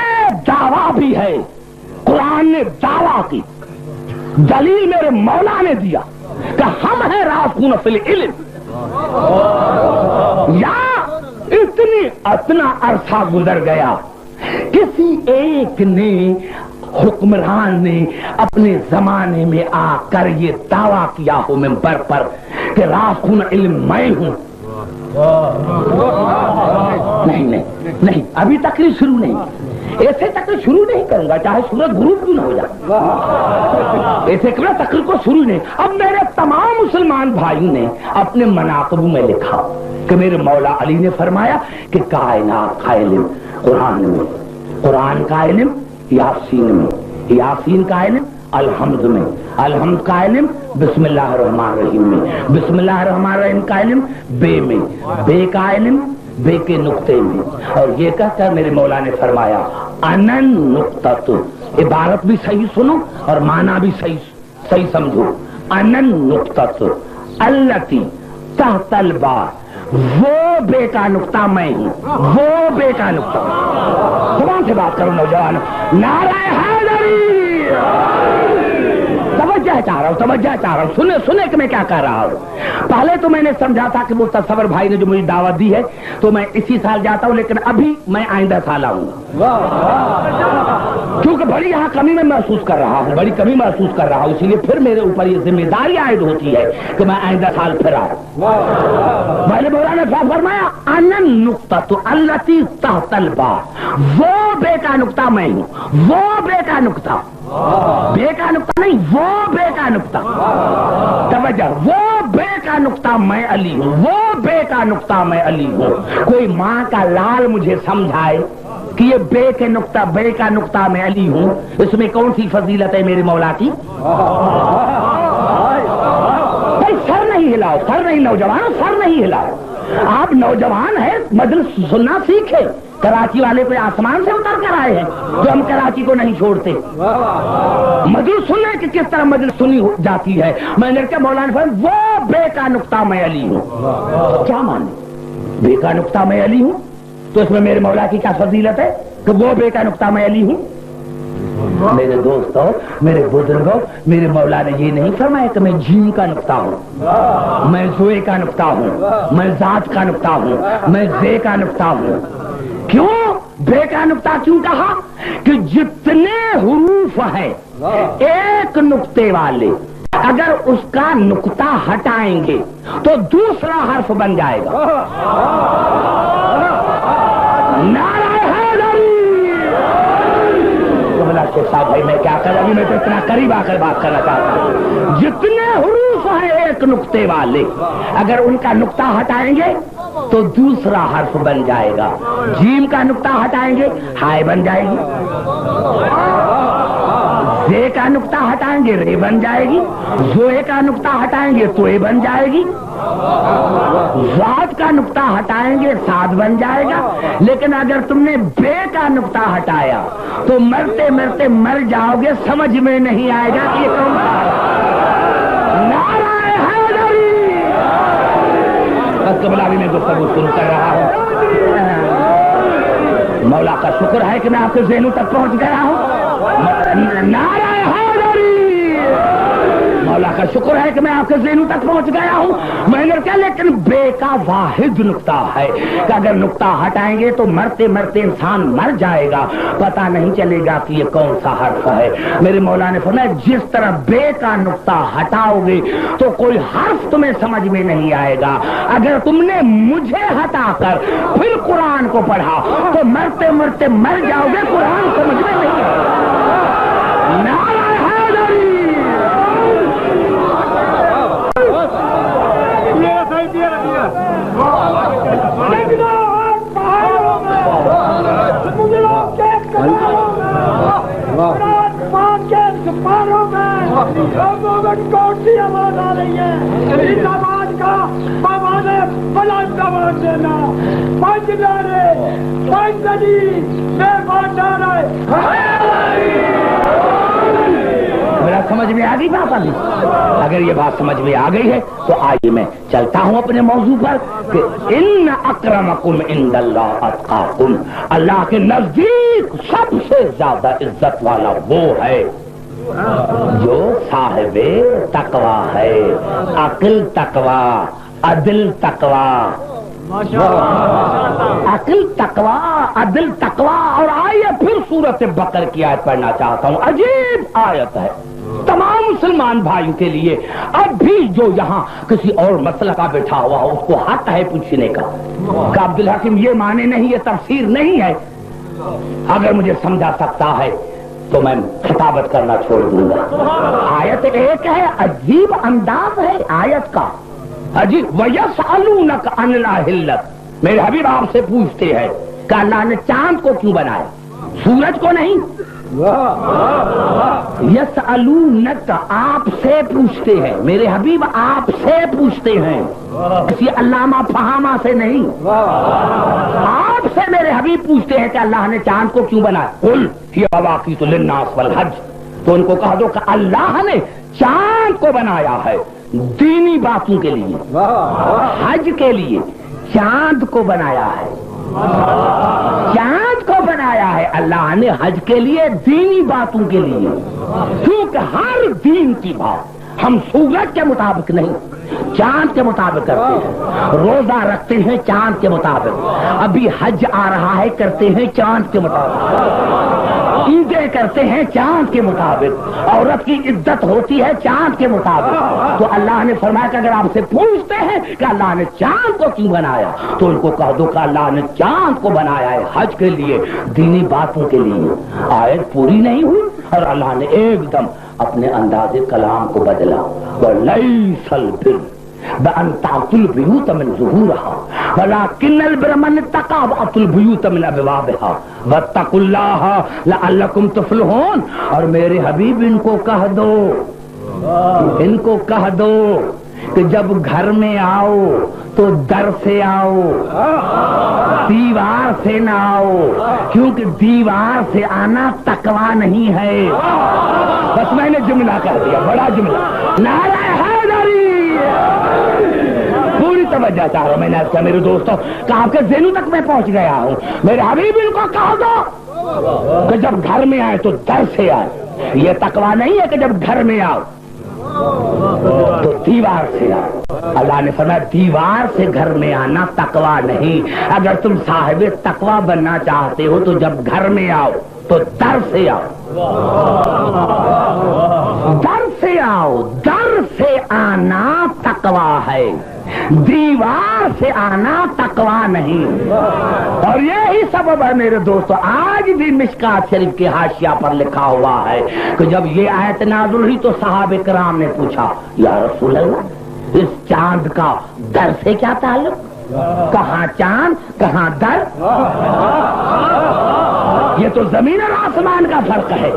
دعویٰ بھی ہے. قرآن نے دعویٰ کی، دلیل میرے مولا نے دیا کہ ہم ہیں راسخون فی العلم. یا اتنا عرصہ گزر گیا، کسی ایک نے حکمران نے اپنے زمانے میں آ کر یہ دعویٰ کیا ہو منبر پر کہ راسخون علم میں ہوں. نہیں ابھی تقریر شروع نہیں. ایسے تقریر شروع نہیں کروں گا چاہے سورج غروب کیوں نہ ہو جائے. ایسے کرنا تقریر کو شروع نہیں. اب میرے تمام مسلمان بھائیوں نے اپنے مناقبوں میں لکھا کہ میرے مولا علی نے فرمایا کہ کائنات کا علم قرآن میں، قرآن کا علم یاسین میں، یاسین کا علم الحمد میں، الحمد کا علم بسم اللہ الرحمن الرحیم میں، بسم اللہ الرحمن الرحیم کا علم بے میں، بے کا علم بے کے نقطے میں. اور یہ کہہ کر میرے مولا نے فرمایا انن نقطۃ. عبارت بھی صحیح سنو اور معنی بھی صحیح سمجھو. انن نقطۃ التی تحت البار، وہ بے کا نقطہ میں ہوں، وہ بے کا نقطہ. زبان سے بات کرو نوجوان. نعرہ حیدری. توجہ چاہ رہا ہوں سنے کہ میں کیا کہہ رہا ہوں. پہلے تو میں نے سمجھا تھا کہ وہ تصور بھائی نے جو مجھے دعوت دی ہے تو میں اسی سال جاتا ہوں، لیکن ابھی میں آئندہ سال آؤں گا کیونکہ بڑی یہاں کمی میں محسوس کر رہا ہوں، بڑی کمی محسوس کر رہا ہوں. اسی لیے پھر میرے اوپر یہ ذمہ داری عائد ہوتی ہے کہ میں آئندہ سال پھر آؤں. میں نے مولانا نے فرمایا انن نقطۃ التی تحت البار، وہ بے کا نقطہ میں ہوں، وہ بے کا نقطہ، بے کا نقطہ نہیں، وہ بے کا نقطہ. توجہ، وہ بے کا نقطہ میں علی ہوں، وہ بے کا نقطہ میں علی ہوں. کوئی ماں کا لال مجھے سمجھائے کہ یہ بے کے نقطہ، بے کا نقطہ میں علی ہوں، اس میں کون سی فضیلت ہے میرے مولا کی؟ سر نہیں ہلاؤ، سر نہیں نوجوان، سر نہیں ہلاؤ. آپ نوجوان ہیں، مجلس سننا سیکھے. کراچی والے کوئی آسمان سے اتر کر آئے ہیں جو ہم کراچی کو نہیں چھوڑتے. مجلس سننے کہ کس طرح مجلس سنی جاتی ہے. میں نے کہا مولانا فرمایا وہ بے کا نقطہ میں علی ہوں. کیا مانے بے کا نقطہ میں علی ہوں؟ تو اس میں میرے مولا کی کیا فضیلت ہے کہ وہ بے کا نقطہ میں علی ہوں؟ میرے دوستوں، میرے بزرگوں، میرے مولا نے یہ نہیں فرمایا کہ میں جیم کا نقطہ ہوں، میں زوئے کا نقطہ ہوں، میں ذات کا نقطہ ہوں، میں زے کا نقطہ ہوں. کیوں بے کا نقطہ کیوں کہا؟ کہ جتنے حروف ہیں ایک نقطے والے، اگر اس کا نقطہ ہٹائیں گے تو دوسرا حرف بن جائے گا. نعرہ حیدری. شیخ صاحب بھائی میں کیا کر، ابھی میں تو اتنا قریب آ کر بات کرنا چاہتا ہوں. جتنے حروف ہیں ایک نقطے والے، اگر ان کا نقطہ ہٹائیں گے تو دوسرا حرف بن جائے گا. جیم کا نقطہ ہٹائیں گے ہائے بن جائے گی، زے کا نقطہ ہٹائیں گے رے بن جائے گی، زوئے کا نقطہ ہٹائیں گے توئے بن جائے گی، ذات کا نقطہ ہٹائیں گے ساد بن جائے گا. لیکن اگر تم نے بے کا نقطہ ہٹایا تو مرتے مرتے مر جاؤ گے، سمجھ میں نہیں آئے گا کہ یہ کون. نعرہ حیدری. بس قبلہ بھی میں گفتگو شروع کر رہا ہوں. مولا کا شکر ہے کہ میں آپ کے ذہنوں تک پہنچ گیا ہوں. نعرہ حیدری. مولا کا شکر ہے کہ میں آپ کے ذہنوں تک پہنچ گیا ہوں. میں نے کہا لیکن بے کا واحد نقطہ ہے کہ اگر نقطہ ہٹائیں گے تو مرتے مرتے انسان مر جائے گا, پتہ نہیں چلے گا کہ یہ کون سا حرف ہے. میرے مولا نے فرمایا جس طرح بے کا نقطہ ہٹاؤ گے تو کوئی حرف تمہیں سمجھ میں نہیں آئے گا. اگر تم نے مجھے ہٹا کر پھر قرآن کو پڑھا تو مرتے مرتے مر جاؤ گے, قرآن سمجھ میں نہیں آئے گا. نعرہ حیدری. کون سی آواز آ رہی ہے؟ اس آواز کا پاوانے بلند آواز دینا. پنج نعرے, پنج ندی میں بانٹا میرا سمجھ میں آ گئی بات علی؟ اگر یہ بات سمجھ میں آ گئی ہے تو آئیے میں چلتا ہوں اپنے موضوع پر کہ ان اکرمکم عند اللہ اتقاکم. اللہ کے نزدیک سب سے زیادہ عزت والا وہ ہے جو صاحب تقوی ہے. عقل تقوی, عدل تقوی, عقل تقوی, عدل تقوی. اور آئیے پھر سورۃ بقرہ کی آیت پڑھنا چاہتا ہوں. عجیب آیت ہے تمام مسلمان بھائیوں کے لیے. اب بھی جو یہاں کسی اور مسئلہ کا بیٹھا ہوا ہو اس کو حق ہے پوچھنے کا کہ عبدالحکیم یہ معنی نہیں, یہ تفسیر نہیں ہے. اگر مجھے سمجھا سکتا ہے تو میں خطابت کرنا چھوڑ دوں گا. آیت ایک ہے, عجیب انداز ہے آیت کا, عجیب. وَيَسْأَلُونَكَ عَنِ الْأَهِلَّةِ. میرے حبیب آپ سے پوچھتے ہیں کہ اللہ نے چاند کو کیوں بنایا, سورج کو نہیں. یسألونک, آپ سے پوچھتے ہیں میرے حبیب, آپ سے پوچھتے ہیں, کسی علامہ فہامہ سے نہیں. آپ سے میرے حبیب پوچھتے ہیں کہ اللہ نے چاند کو کیوں بنایا. قل ہی مواقیت للناس والحج. تو ان کو کہہ دو کہ اللہ نے چاند کو بنایا ہے دینی باتوں کے لیے, حج کے لیے چاند کو بنایا ہے. چاند کو بنایا ہے اللہ نے حج کے لیے, دینی باتوں کے لیے. کیونکہ ہر دین کی بات ہم سورج کے مطابق نہیں, چاند کے مطابق کرتے ہیں. روزہ رکھتے ہیں چاند کے مطابق, ابھی حج آ رہا ہے کرتے ہیں چاند کے مطابق, عیدیں کرتے ہیں چاند کے مطابق, عورت کی عزت ہوتی ہے چاند کے مطابق. تو اللہ نے فرمایا کہ اگر آپ سے پوچھتے ہیں کہ اللہ نے چاند کو کیوں بنایا تو ان کو کہہ دو کہ اللہ نے چاند کو بنایا ہے حج کے لیے, دینی باتوں کے لیے. آیت پوری نہیں ہوئی اور اللہ نے ایک دم اپنے انداز کلام کو بدلا. وَلَيْسَ الْبِرُّ بأن تأتوا البيوت من ظهورها ولكن البر من اتقى وأتوا البيوت من أبوابها واتقوا الله لعلكم تفلحون. اور میرے حبیب ان کو کہہ دو, ان کو کہہ دو کہ جب گھر میں آؤ تو در سے آؤ, دیوار سے نہ آؤ, کیونکہ دیوار سے آنا تقویٰ نہیں ہے. بس میں نے جملہ کہہ دیا, بڑا جملہ. نعرہ حیدری. پوری توجہ چاہ رہا ہوں میں نے کہا میرے دوستوں کہ آپ کے ذہنوں تک میں پہنچ گیا ہوں. میرے حبیب ان کو کہہ دو کہ جب گھر میں آئے تو در سے آئے. یہ تقویٰ نہیں ہے کہ جب گھر میں آؤ تو دیوار سے آؤ. اللہ نے فرمایا دیوار سے گھر میں آنا تقویٰ نہیں. اگر تم صاحب تقویٰ بننا چاہتے ہو تو جب گھر میں آؤ تو در سے آؤ, در سے آؤ. در سے آنا تقویٰ ہے, دیوار سے آنا تقویٰ نہیں. اور یہی سبب ہے میرے دوستو, آج بھی مشکات شریف کے حاشیہ پر لکھا ہوا ہے کہ جب یہ آیت نازل ہوئی تو صحابہ کرام نے پوچھا یا رسول اللہ اس چاند کا در سے کیا تعلق, کہاں چاند کہاں در, یہ تو زمین اور آسمان کا فرق ہے.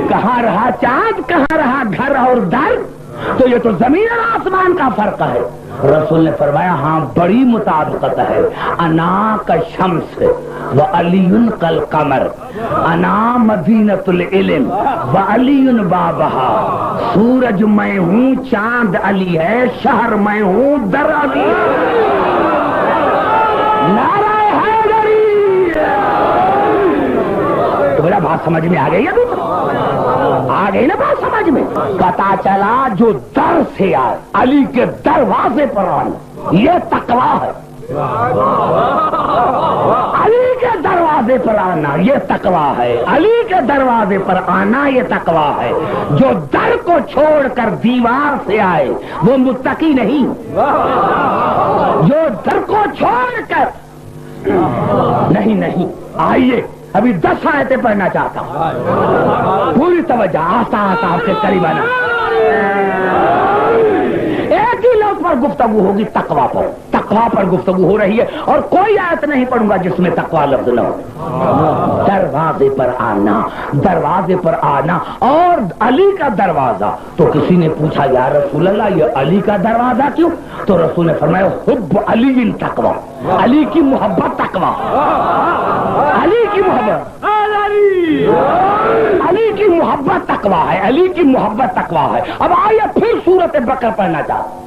کہاں رہا چاند, کہاں رہا گھر اور در, تو یہ تو زمین اور آسمان کا فرق ہے. رسول نے فرمایا ہاں بڑی مطابقت ہے. انا کا شمس و علی کل قمر, انا مدینۃ العلم و علی بابہا. سورج میں ہوں, چاند علی ہے, شہر میں ہوں, در علی. بات سمجھ میں آ گئی ابھی تو آ گئی نا بات سمجھ میں. پتا چلا جو در سے آئے علی کے دروازے پر آنا یہ تقویٰ ہے. علی کے دروازے پر آنا یہ تقویٰ ہے. علی کے دروازے پر آنا یہ تقویٰ ہے. جو در کو چھوڑ کر دیوار سے آئے وہ متقی نہیں. جو در کو چھوڑ کر نہیں آئیے ابھی 10 آیتیں پڑھنا چاہتا ہوں پوری توجہ آتا آپ کے قریب آنا. ایک ہی لفظ پر گفتگو ہوگی تقویٰ پر گفتگو ہو رہی ہے اور کوئی آیت نہیں پڑھوں گا جس میں تقویٰ لفظ نہ ہو. دروازے پر آنا اور علی کا دروازہ. تو کسی نے پوچھا یا رسول اللہ یہ علی کا دروازہ کیوں؟ تو رسول نے فرمایا حب علی تقویٰ, علی کی محبت تقویٰ, علی کی محبت, علی کی محبت تقویٰ ہے, علی کی محبت تقویٰ ہے. اب آئیے پھر سورت بقرہ پڑھنا چاہتا.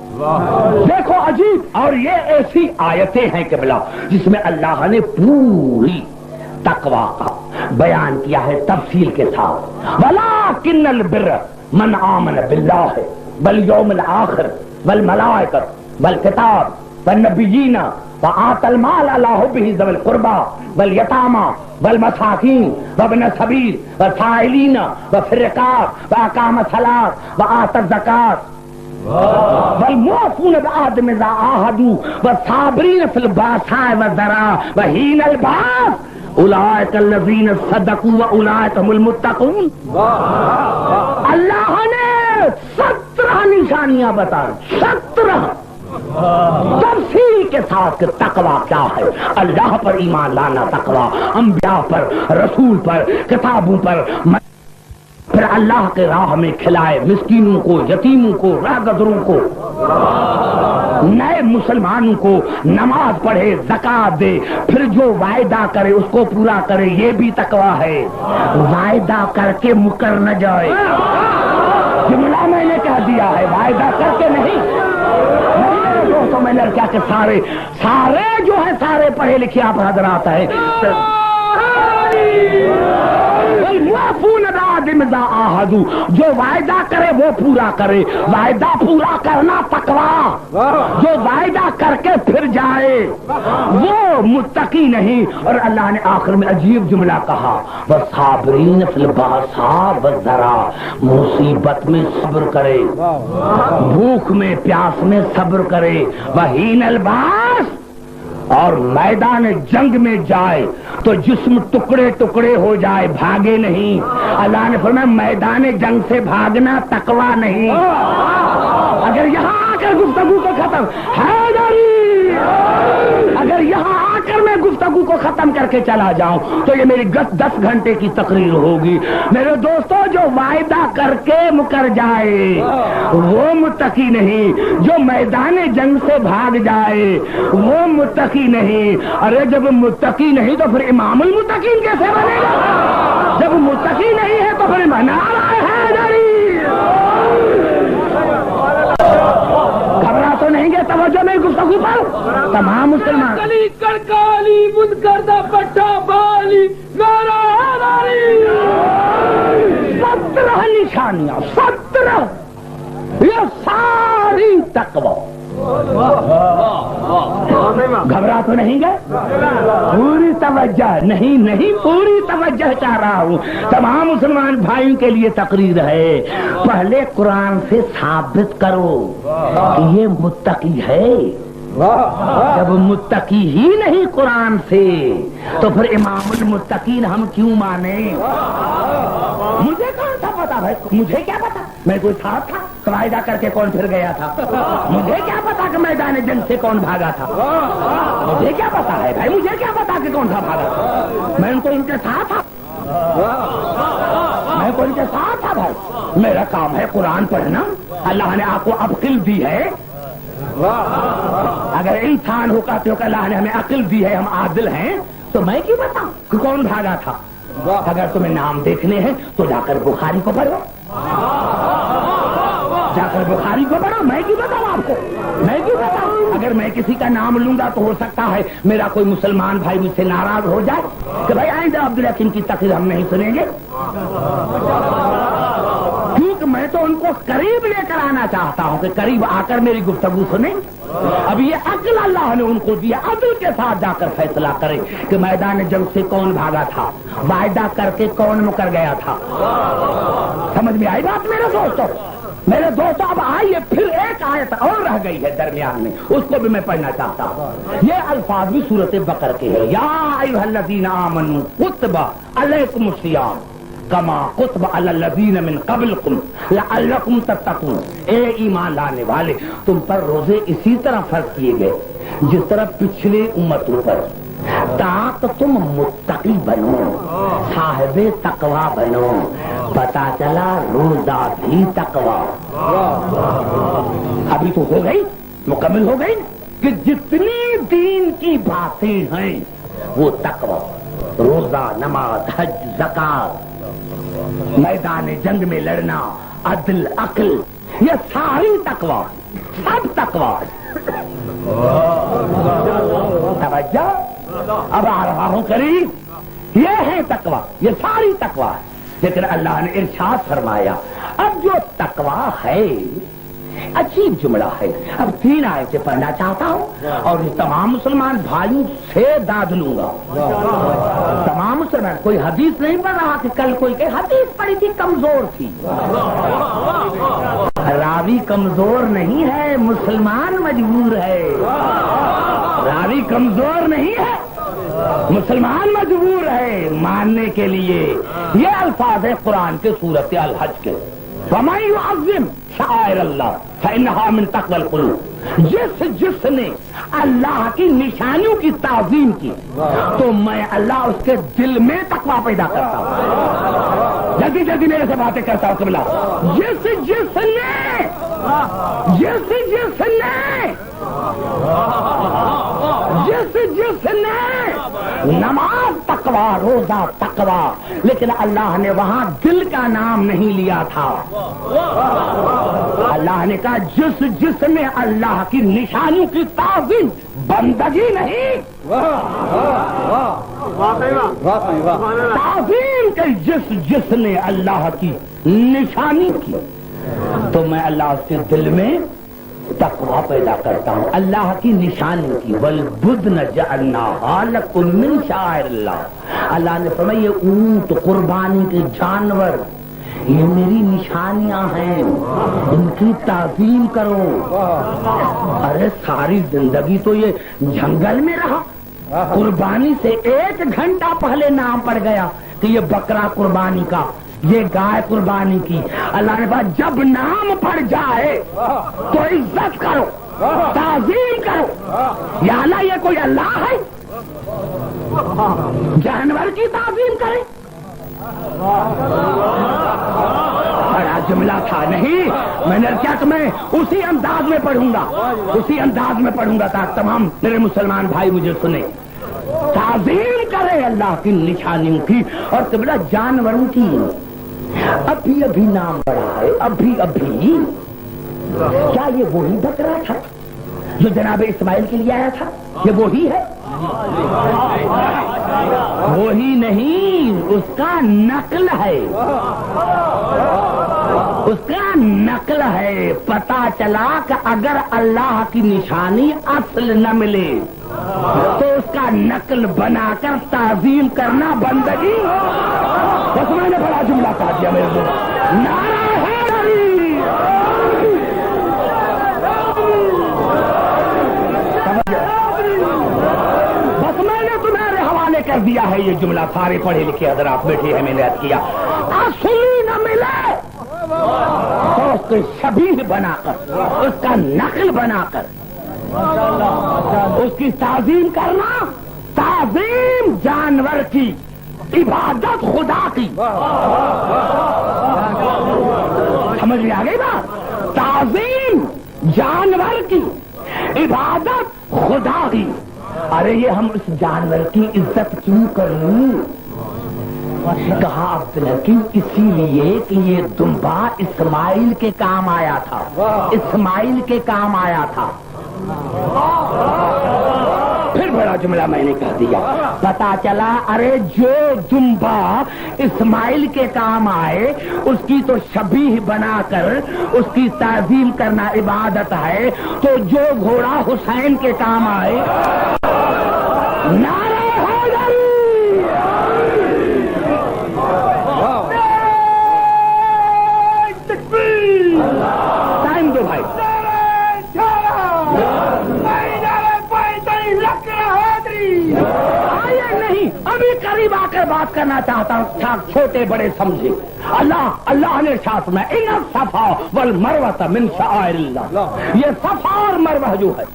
دیکھو عجیب, اور یہ ایسی آیتیں ہیں کہ بلا جس میں اللہ نے پوری تقویٰ کا بیان کیا ہے تفصیل کے ساتھ. وَلَٰكِنَّ الْبِرَّ مَنْ آمَنَ بِاللَّهِ وَالْيَوْمِ الْآخِرِ وَالْمَلَائِكَةِ وَالْكِتَابِ وَالنَّبِيِّينَ وَآتَى الْمَالَ عَلَىٰ حُبِّهِ ذَوِي الْقُرْبَىٰ وَالْيَتَامَىٰ وَالْمَسَاكِينِ وَابْنَ السَّبِيلِ وَالسَّائِلِينَ وَفِي الرِّقَابِ وَأَقَامَ الصَّلَاةَ وَآتَى الزَّكَاةَ والموفون بعهدهم إذا عاهدوا والصابرين في البأساء والضراء وحين البأس أولئك الذين صدقوا وأولئك هم المتقون. اللہ نے 17 نشانیاں بتائیں, 17 تفصیل کے ساتھ کہ تقویٰ کیا ہے. اللہ پر ایمان لانا تقویٰ, انبیاء پر, رسول پر, کتابوں پر, پھر اللہ کے راہ میں کھلائے مسکینوں کو, یتیموں کو, راہگزروں کو, نئے مسلمانوں کو, نماز پڑھے, زکات دے, پھر جو وعدہ کرے اس کو پورا کرے. یہ بھی تقویٰ ہے. وعدہ کر کے مکر نہ جائے. جملہ میں نے کہہ دیا ہے, وعدہ کر کے نہیں. دوستوں میں نے کیا کہ سارے جو ہے سارے پڑھے لکھے آپ حضرات ہیں. جو وعدہ کرے وہ پورا کرے. وعدہ پورا کرنا تقویٰ. جو وعدہ کر کے پھر جائے وہ متقی نہیں. اور اللہ نے آخر میں عجیب جملہ کہا, والصابرین فی البأساء والضراء, مصیبت میں صبر کرے, بھوک میں پیاس میں صبر کرے. وحین الباس, اور میدان جنگ میں جائے تو جسم ٹکڑے ٹکڑے ہو جائے, بھاگے نہیں. اللہ نے فرمایا میدان جنگ سے بھاگنا تقویٰ نہیں. اگر یہاں آ کر گفتگو کو ختم اگر یہاں آ کر میں گفتگو کو ختم کر کے چلا جاؤں تو یہ میری 10 گھنٹے کی تقریر ہوگی. میرے دوستوں, جو وعدہ کر کے مکر جائے وہ متقی نہیں. جو میدان جنگ سے بھاگ جائے وہ متقی نہیں. ارے جب متقی نہیں تو پھر امام المتقین کیسے بنے گا؟ جب متقی نہیں ہے تو پھر بنا رہا ہے. گھبرا تو نہیں گے توجہ میں گفتگو پر تمام مسلمان. 17 نشانیاں, 17 یہ ساری تقویٰ. گھبرا تو نہیں گئے؟ پوری توجہ نہیں پوری توجہ چاہ رہا ہوں. تمام مسلمان بھائیوں کے لیے تقریر ہے. پہلے قرآن سے ثابت کرو کہ یہ متقی ہے. جب متقی ہی نہیں قرآن سے تو پھر امام المتقین ہم کیوں مانیں؟ مجھے کون تھا پتا بھائی, مجھے کیا پتا, میں کوئی ساتھ تھا وعدہ کر کے کون پھر گیا تھا؟ مجھے کیا پتا کہ میدان جنگ سے کون بھاگا تھا؟ مجھے کیا پتا ہے بھائی, مجھے کیا پتا کہ کون تھا بھاگا تھا؟ میں ان کو ان کے ساتھ تھا, میں کو ان کے ساتھ تھا بھائی. میرا کام ہے قرآن پڑھنا. اللہ نے آپ کو عقل دی ہے. اگر انسان ہو کہتے ہو کہ اللہ نے ہمیں عقل دی ہے, ہم عادل ہیں, تو میں کیوں بتاؤں کہ کون بھاگا تھا؟ اگر تمہیں نام دیکھنے ہیں تو جا کر بخاری کو پڑھو, جا کر بخاری کو پڑھو، میں کیوں بتاؤں آپ کو، میں کیوں بتاؤں؟ اگر میں کسی کا نام لوں گا تو ہو سکتا ہے میرا کوئی مسلمان بھائی مجھ سے ناراض ہو جائے کہ بھائی آئندہ عبدالحکیم کی تقریر ہم نہیں سنیں گے، کیونکہ میں تو ان کو قریب لے کر آنا چاہتا ہوں کہ قریب آ کر میری گفتگو سنیں۔ اب یہ عقل اللہ نے ان کو دیا، عدل کے ساتھ جا کر فیصلہ کرے کہ میدان جنگ سے کون بھاگا تھا، وعدہ کر کے کون مکر گیا تھا۔ سمجھ میں آئی بات میرے دوستوں؟ میرے دوستوں اب آئیے پھر ایک آیت اور رہ گئی ہے درمیان میں، اس کو بھی میں پڑھنا چاہتا ہوں۔ یہ الفاظ بھی سورۃ بقرہ کے ہیں، یا ایھا الذین آمنوا کتب علیکم الصیام کما کتب علی الذین من قبلکم لعلکم تتقون۔ اے ایمان لانے والے، تم پر روزے اسی طرح فرض کیے گئے جس طرح پچھلے امتوں پر، تاکہ تم متقی بنو، صاحب تقوی بنو۔ پتا چلا روزہ بھی تقوی، ابھی تو ہو گئی، مکمل ہو گئی کہ جتنی دین کی باتیں ہیں وہ تقوی، روزہ، نماز، حج، زکات، میدان جنگ میں لڑنا، عدل، عقل، یہ ساری تقوی، سب تقوی۔ توجہ، اب آ رہا ہوں قریب، یہ ہے تقوی، یہ ساری تقوی۔ لیکن اللہ نے ارشاد فرمایا اب جو تقوی ہے، عجیب جملہ ہے، اب 3 آیتیں پڑھنا چاہتا ہوں اور تمام مسلمان بھائیوں سے داد لوں گا۔ تمام مسلمان، کوئی حدیث نہیں پڑھ رہا کہ کل کوئی کہ حدیث پڑھی تھی کمزور تھی، راوی کمزور نہیں ہے، مسلمان مجبور ہے۔ راوی کمزور نہیں ہے، مسلمان مجبور ہے ماننے کے لیے۔ یہ الفاظ ہے قرآن کے سورۃ الحج کے، وَمَن يُعَظِّمْ شَعَائِرَ اللَّهِ فَإِنَّهَا مِن تَقْوَى الْقُلُوبِ۔ جس نے اللہ کی نشانیوں کی تعظیم کی تو میں اللہ اس کے دل میں تقویٰ پیدا کرتا ہوں۔ جلدی جلدی میرے سے باتیں کرتا ہوں قبلہ۔ جس نے نماز تقویٰ، روزہ تقویٰ، لیکن اللہ نے وہاں دل کا نام نہیں لیا تھا۔ اللہ نے کہا جس نے اللہ کی نشانیوں کی تعظیم، بندگی نہیں، تعظیم کی، جس نے اللہ کی نشانی کی تو میں اللہ اس کے دل میں تقویٰ پیدا کرتا ہوں، اللہ کی نشانی کی۔ وَالْبُدْنَ جَعَلْنَاهَا لَكُم مِّن شَعَائِرِ اللَّهِ۔ اللہ نے فرمایا یہ اونٹ، قربانی کے جانور، یہ میری نشانیاں ہیں، ان کی تعظیم کرو۔ ارے ساری زندگی تو یہ جنگل میں رہا، قربانی سے 1 گھنٹہ پہلے نام پڑ گیا کہ یہ بکرا قربانی کا، یہ گائے قربانی کی۔ اللہ نے کہا جب نام پڑ جائے تو عزت کرو، تعظیم کرو۔ یا اللہ یہ کوئی اللہ ہے جانور کی تعظیم کرے؟ بڑا جملہ تھا، نہیں میں نے کیا کہ میں اسی انداز میں پڑھوں گا، اسی انداز میں پڑھوں گا تاکہ تمام میرے مسلمان بھائی مجھے سنیں۔ تعظیم کرے اللہ کی نشانیوں کی اور قبلہ جانوروں کی۔ ابھی ابھی نام پڑا ہے، ابھی کیا یہ وہی بکرا تھا جو جناب اسماعیل کے لیے آیا تھا؟ یہ وہی ہے؟ وہی نہیں، اس کا نقل ہے، اس کا نقل ہے۔ پتا چلا کہ اگر اللہ کی نشانی اصل نہ ملے تو اس کا نقل بنا کر تعظیم کرنا بندگی۔ بس میں نے بڑا جملہ کہا دیا میرے دوست، نعرہ حیدری۔ بس میں نے تمہارے حوالے کر دیا ہے یہ جملہ، سارے پڑھے لکھے حضرات بیٹھے ہیں، میں نے عرض کیا اصلی نہ ملے تو اس کے شبیہ بنا کر، اس کا نقل بنا کر اس کی تعظیم کرنا۔ تعظیم جانور کی، عبادت خدا کی۔ سمجھ میں آ گئی بات؟ تعظیم جانور کی، عبادت خدا کی۔ ارے یہ ہم اس جانور کی عزت کیوں کریں؟ کہا عبدالحکیم اسی لیے کہ یہ دمبا اسماعیل کے کام آیا تھا، اسماعیل کے کام آیا تھا۔ پھر بڑا جملہ میں نے کہہ دیا، پتا چلا ارے جو دمبا اسماعیل کے کام آئے اس کی تو شبیہ بنا کر اس کی تعظیم کرنا عبادت ہے، تو جو گھوڑا حسین کے کام آئے نعرہ حیدری، ٹائم دو بھائی، ابھی قریب آ کر بات کرنا چاہتا ہوں، چھوٹے بڑے سمجھے۔ اللہ نے ارشاد میں ان الصفا والمروہ من شعائر اللہ، یہ صفا اور مروہ جو ہے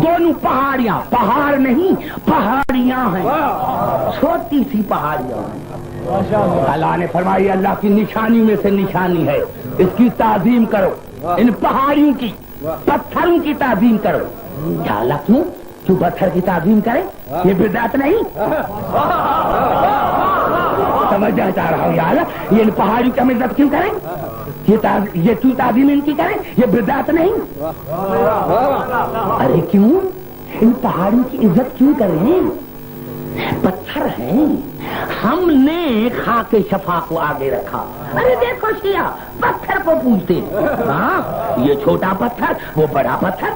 دونوں پہاڑیاں، پہاڑ نہیں پہاڑیاں ہیں، چھوٹی سی پہاڑیاں ہیں۔ اللہ نے فرمایا اللہ کی نشانی میں سے نشانی ہے، اس کی تعظیم کرو، ان پہاڑیوں کی، پتھروں کی تعظیم کرو۔ کیا لکھوں تو پتھر کی تعظیم کرے، یہ بدعت نہیں؟ سمجھنا چاہ رہا ہوں یار، یہ ان پہاڑیوں کی ہم عزت کیوں کریں، یہ کیوں تعظیم ان کی کریں، یہ بدعت نہیں؟ ارے کیوں ان پہاڑیوں کی عزت کیوں کریں؟ پتھر ہیں، ہم نے خاک شفا کو آگے رکھا۔ ارے دیکھو شیعہ پتھر کو پوچھتے، ہاں یہ چھوٹا پتھر وہ بڑا پتھر،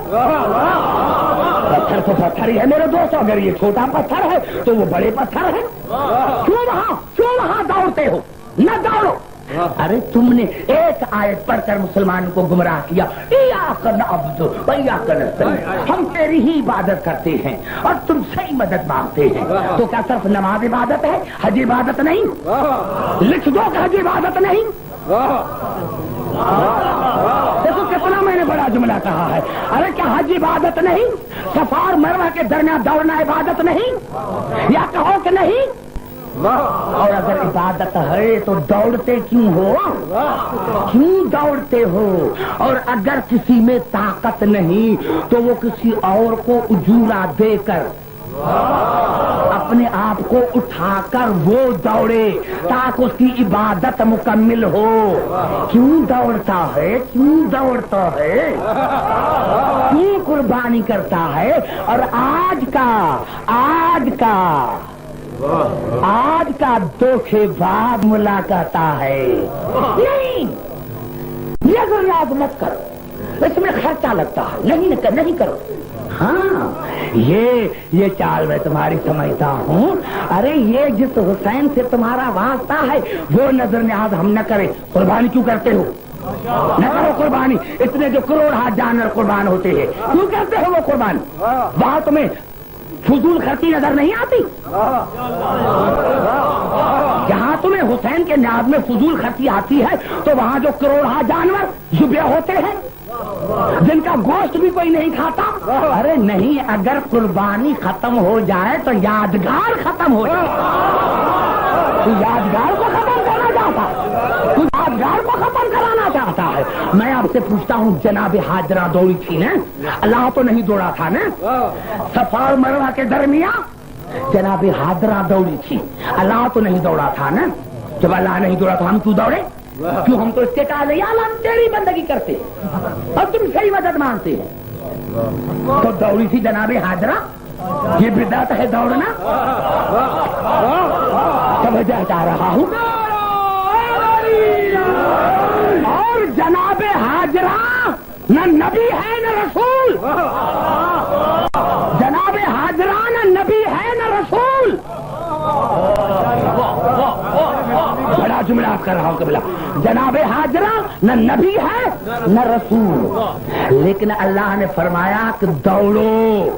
پتھر تو پتھر ہی ہے میرے دوست، اگر یہ چھوٹا پتھر ہے تو وہ بڑے پتھر ہے، کیوں وہاں دوڑتے ہو؟ نہ دوڑو۔ ارے تم نے ایک آیت پڑھ کر مسلمان کو گمراہ کیا، ایاک نعبد و ایاک نستعین، ہم تیری ہی عبادت کرتے ہیں اور تم سے ہی مدد مانگتے ہیں، تو کیا صرف نماز عبادت ہے، حج عبادت نہیں؟ لکھ دو کہ حج عبادت نہیں؟ دیکھو کتنا میں نے بڑا جملہ کہا ہے، ارے کیا حج عبادت نہیں؟ صفا اور مروہ کے درمیان دوڑنا عبادت نہیں؟ یا کہو کہ نہیں؟ اور اگر عبادت ہے تو دوڑتے کیوں ہو؟ کیوں دوڑتے ہو؟ اور اگر کسی میں طاقت نہیں تو وہ کسی اور کو اجورا دے کر اپنے آپ کو اٹھا کر وہ دوڑے تاکہ اس کی عبادت مکمل ہو۔ کیوں دوڑتا ہے؟ کیوں دوڑتا ہے؟ کیوں قربانی کرتا ہے؟ اور آج کا دھوکے باز ملا کہتا ہے نہیں یہ ضروریات مت کرو، اس میں خرچہ لگتا ہے، نہیں کرو۔ ہاں یہ چال میں تمہاری سمجھتا ہوں، ارے یہ جس حسین سے تمہارا واسطہ ہے وہ نظر نیاز ہم نہ کرے، قربانی کیوں کرتے ہو؟ نہ کرو قربانی، اتنے جو کروڑ ہاتھ جانور قربان ہوتے ہیں کیوں کرتے ہو وہ قربانی؟ وہاں تمہیں فضول خرچی نظر نہیں آتی؟ جہاں تمہیں حسین کے نیاز میں فضول خرچی آتی ہے تو وہاں جو کروڑہ جانور ذبح ہوتے ہیں جن کا گوشت بھی کوئی نہیں کھاتا، ارے نہیں، اگر قربانی ختم ہو جائے تو یادگار ختم ہو جائے، تو یادگار کو ختم کرنا چاہتا، تو یادگار کو ختم کرانا چاہتا ہے۔ میں آپ سے پوچھتا ہوں، جناب ہاجرہ دوڑی تھی نا، اللہ تو نہیں دوڑا تھا نا؟ صفا اور مروہ کے درمیان جناب ہاجرہ دوڑی تھی، اللہ تو نہیں دوڑا تھا نا؟ جب اللہ نہیں دوڑا تو ہم کیوں دوڑے؟ کیوں ہم تو اس کے کہا یا اللہ ہم تیری بندگی کرتے اور تم صحیح مدد مانگتے ہیں، تو دوڑی تھی جناب ہاجرہ، یہ بدعت ہے دوڑنا؟ سمجھا چاہ رہا ہوں۔ اور جناب ہاجرہ نہ نبی ہے نہ رسول، جناب ہاجرہ نہ نبی ہے نہ رسول، بڑا جملہ کر رہا ہوں قبلہ، جناب ہاجرہ نہ نبی ہے نہ رسول، لیکن اللہ نے فرمایا کہ دوڑو،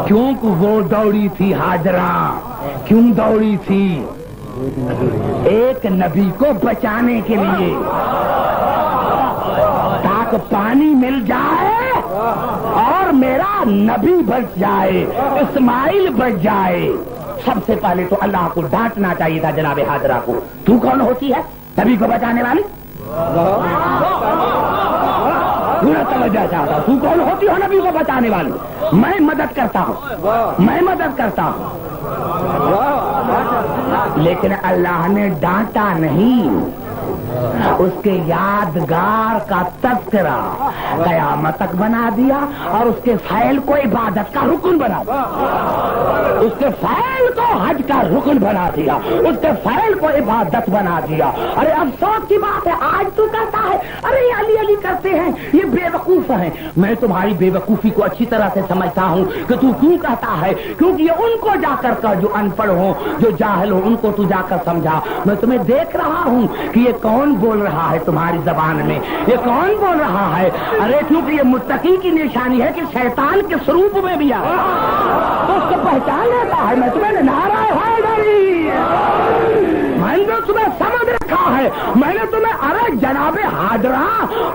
کیونکہ وہ دوڑی تھی ہاجرہ، کیوں دوڑی تھی؟ ایک نبی کو بچانے کے لیے، تاکہ پانی مل جائے اور میرا نبی بچ جائے، اسماعیل بچ جائے۔ سب سے پہلے تو اللہ کو ڈانٹنا چاہیے تھا جناب ہاجرہ کو، تو کون ہوتی ہے نبی کو بچانے والی؟ پورا توجہ چاہتا ہوں، تو کون ہوتی ہو نبی کو بچانے والی؟ میں مدد کرتا ہوں، میں مدد کرتا ہوں۔ لیکن اللہ نے ڈانٹا نہیں، اس کے یادگار کا تذکرہ قیامت تک بنا دیا اور اس کے فعل کو عبادت کا رکن بنا دیا، اس کے فعل کو حج کا رکن بنا دیا، اس کے فعل کو عبادت بنا دیا۔ ارے افسوس کی بات ہے آج تو کہتا ہے ارے علی علی کرتے ہیں یہ بے وقوف ہیں۔ میں تمہاری بے وقوفی کو اچھی طرح سے سمجھتا ہوں کہ تو کیوں کہتا ہے، کیونکہ یہ ان کو جا کر جو ان پڑھ ہو، جو جاہل ہو، ان کو تو جا کر سمجھا۔ میں تمہیں دیکھ رہا ہوں کہ یہ کون بول رہا ہے تمہاری زبان میں، یہ کون بول رہا ہے؟ ارے کیونکہ یہ متقی کی نشانی ہے کہ شیطان کے سروپ میں بھی آ تو اس کو پہچان لیتا ہے۔ میں تمہیں نعرہ حیدری، میں نے تمہیں سمجھ رکھا ہے، میں نے تمہیں ارے جناب حاضرہ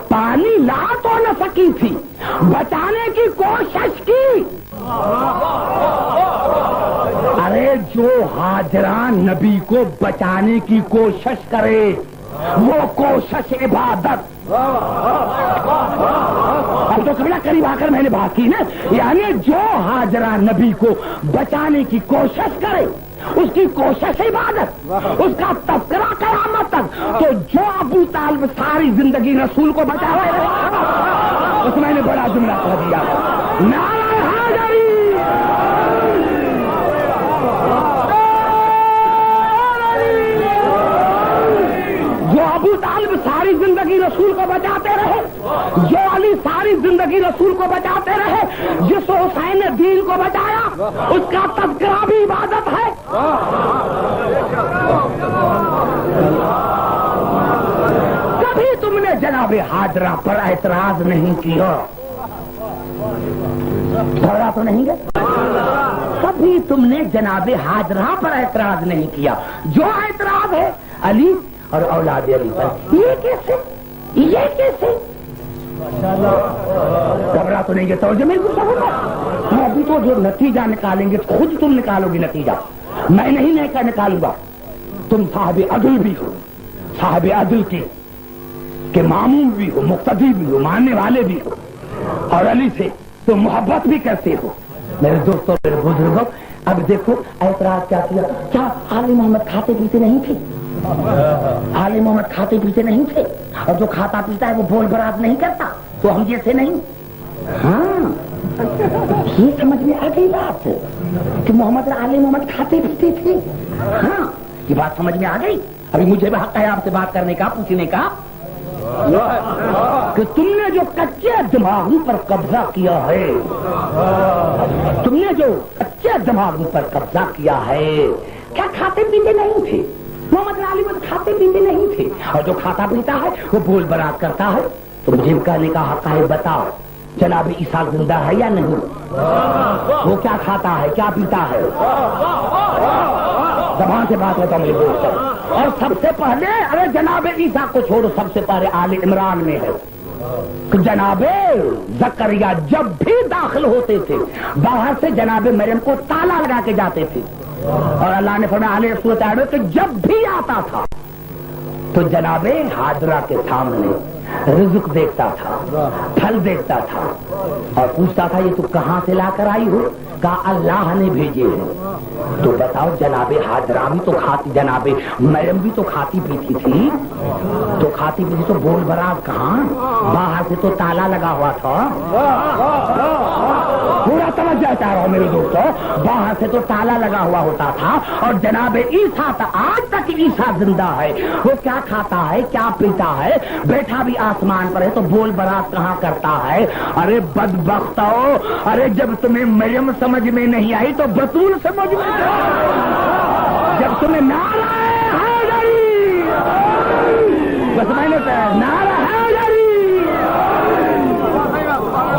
پانی لا تو نہ سکی تھی، بچانے کی کوشش کی۔ ارے جو حاضران نبی کو بچانے کی کوشش کرے وہ کوشش عبادت۔ اب تو قبلہ قریب آ کر میں نے بات کی نا، یعنی جو حاضرہ نبی کو بچانے کی کوشش کرے اس کی کوشش عبادت، اس کا تذکرہ قیامت تک۔ تو جو ابو طالب ساری زندگی رسول کو بچا رہے اس میں نے بڑا جملہ کہہ دیا، نعرہ حیدری۔ جو ابو طالب ساری زندگی رسول کو بچاتے رہے، جو علی ساری زندگی رسول کو بچاتے رہے، جس حسین نے دین کو بچایا اس کا تذکرہ بھی عبادت ہے۔ کبھی تم نے جناب حاضرہ پر اعتراض نہیں کیا، جھگڑا تو نہیں گئے؟ کبھی تم نے جناب حاضرہ پر اعتراض نہیں کیا۔ جو اعتراض ہے علی اور اولاد علی پر، یہ کیسے، یہ کیسے؟ گھبرا تو نہیں گئے؟ توجہ میری غصہ ہوگا؟ ہم ابھی تو جو نتیجہ نکالیں گے خود تم نکالو گی نتیجہ، میں نہیں نکالوں گا۔ تم صاحب عدل بھی ہو، صاحب عدل کے معمول بھی ہو، مقتدی بھی ہو، ماننے والے بھی ہو، اور علی سے تم محبت بھی کرتے ہو۔ میرے دوستوں، میرے بزرگوں، اب دیکھو اعتراض کیا کیا؟ کیا آل محمد کھاتے پیتے نہیں تھے؟ آل محمد کھاتے پیتے نہیں تھے، اور جو کھاتا پیتا ہے وہ بول برات نہیں کرتا، تو ہم جیسے نہیں۔ ہاں یہ سمجھ میں آ گئی بات کہ محمد آل محمد کھاتے پیتے تھے۔ ہاں یہ بات سمجھ میں آ گئی۔ ابھی مجھے حق ہے آپ سے بات کرنے کا، پوچھنے کا کہ تم نے جو کچے دماغوں پر قبضہ کیا ہے، تم نے جو کچے دماغوں پر قبضہ کیا ہے، کیا کھاتے پیتے نہیں تھے؟ محمد علی وہ کھاتے پیتے نہیں تھے، اور جو کھاتا پیتا ہے وہ بول برات کرتا ہے۔ تو مجھے کہنے کا حق ہے، بتاؤ جناب عیسیٰ زندہ ہے یا نہیں؟ وہ کیا کھاتا ہے، کیا پیتا ہے؟ زبان سے بات ہوتا میرے دوست۔ اور سب سے پہلے ارے جناب عیسیٰ کو چھوڑو، سب سے پہلے آل عمران میں ہے کہ جناب زکریا جب بھی داخل ہوتے تھے باہر سے جناب مریم کو تالا لگا کے جاتے تھے، اور اللہ نے فرمایا علیہ الصلوۃ کہ جب بھی آتا تھا تو جناب حاضرہ کے سامنے رزق دیکھتا تھا، پھل دیکھتا تھا، اور پوچھتا تھا یہ تو کہاں سے لا کر آئی ہو؟ کہا اللہ نے بھیجے ہیں۔ تو بتاؤ جناب حاضرہ بھی تو کھاتی، جناب مریم بھی تو کھاتی پیتی تھی، تو کھاتی پیتی تو بول برات کہاں؟ باہر سے تو تالا لگا ہوا تھا۔ پورا توجہ چاہ رہا ہوں میرے دوستوں، باہر سے تو تالا لگا ہوا ہوتا تھا، اور جناب عیسیٰ آج تک عیسیٰ زندہ ہے، وہ کیا کھاتا ہے، کیا پیتا ہے، بیٹھا بھی آسمان پر ہے، تو بول برات کہاں کرتا ہے؟ ارے بدبختو، ارے جب تمہیں مریم سمجھ میں نہیں آئی تو بطول سمجھ میں آئی۔ جب تمہیں نعرہ حیدری، بس میں نے کہا نعرہ حیدری،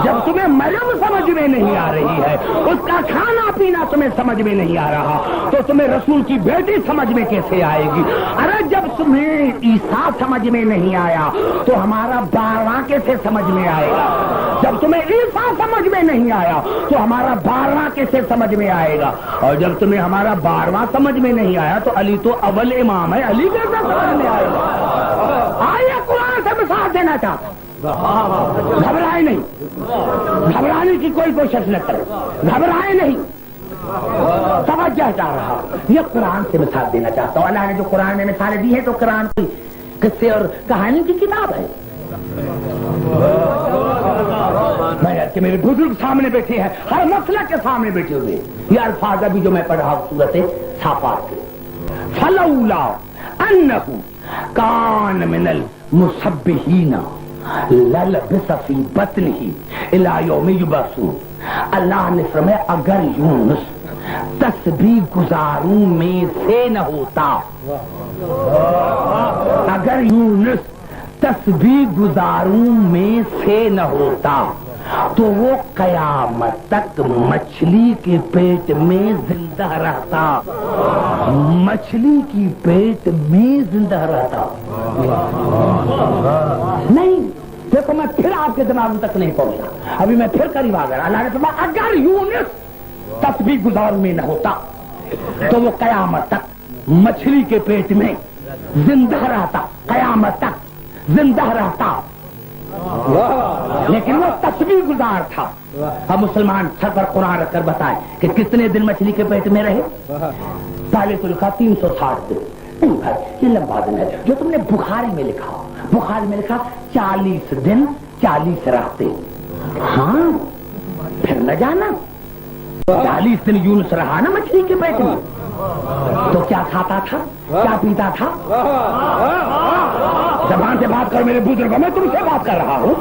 جب تمہیں مریم سمجھ میں نہیں آ رہی ہے، اس کا کھانا پینا تمہیں سمجھ میں نہیں آ رہا، تو تمہیں رسول کی بیٹی سمجھ میں کیسے آئے گی؟ ارے جب تمہیں عیسیٰ سمجھ میں نہیں آیا تو ہمارا بارواں کیسے سمجھ میں آئے گا؟ جب تمہیں عیسیٰ سمجھ میں نہیں آیا تو ہمارا بارواں کیسے سمجھ میں آئے گا؟ اور جب تمہیں ہمارا بارواں سمجھ میں نہیں آیا تو علی تو اول امام ہے، علی کیسے سمجھ میں آئے گا؟ آئیے قرآن سے مثال دینا چاہتا، گھبرائے نہیں، گھبرانے کی کوئی کوشش نہ کرے، گھبرائے نہیں، توجہ چاہ رہا یہ قرآن سے مثال دینا چاہتا ہوں. اللہ نے جو قرآن میں مثالیں دی ہیں تو قرآن کی قصے اور کہانی کی کتاب ہے. کہ میرے بزرگ سامنے بیٹھے ہیں, ہر مسئلہ کے سامنے بیٹھے ہوئے. یہ الفاظ ابھی جو میں پڑھ رہا ہوں سورۃ صافات کے, فلولا انہ کان من المسبحین للبث فی بطنہ الی یوم یبعثون. اللہ نے فرمایا اگر یونس تسبیح گزاروں میں سے نہ ہوتا, اگر یونس تسبیح گزاروں میں سے نہ ہوتا تو وہ قیامت تک مچھلی کے پیٹ میں زندہ رہتا, مچھلی کی پیٹ میں زندہ رہتا. نہیں دیکھو میں پھر آپ کے دماغ تک نہیں پہنچا, ابھی میں پھر قریب آ گیا. اللہ نے فرمایا اگر یونس تسبیح گزاروں میں نہ ہوتا تو وہ قیامت تک مچھلی کے پیٹ میں زندہ رہتا, قیامت تک زندہ رہتا. لیکن وہ تسبیح گزار تھا. اب مسلمان سر پر قرآن رکھ کر بتائیں کہ کتنے دن مچھلی کے پیٹ میں رہے. پہلے تو لکھا 360 دن. یہ لمبا دن ہے. جو تم نے بخاری میں لکھا, بخاری میں لکھا 40 دن 40 راتیں. ہاں پھر نہ جانا 40 دن یونس رہا نا مچھلی کے پیٹ میں, تو کیا کھاتا تھا, کیا پیتا تھا؟ زبان سے بات کر میرے بزرگوں, میں تم سے بات کر رہا ہوں.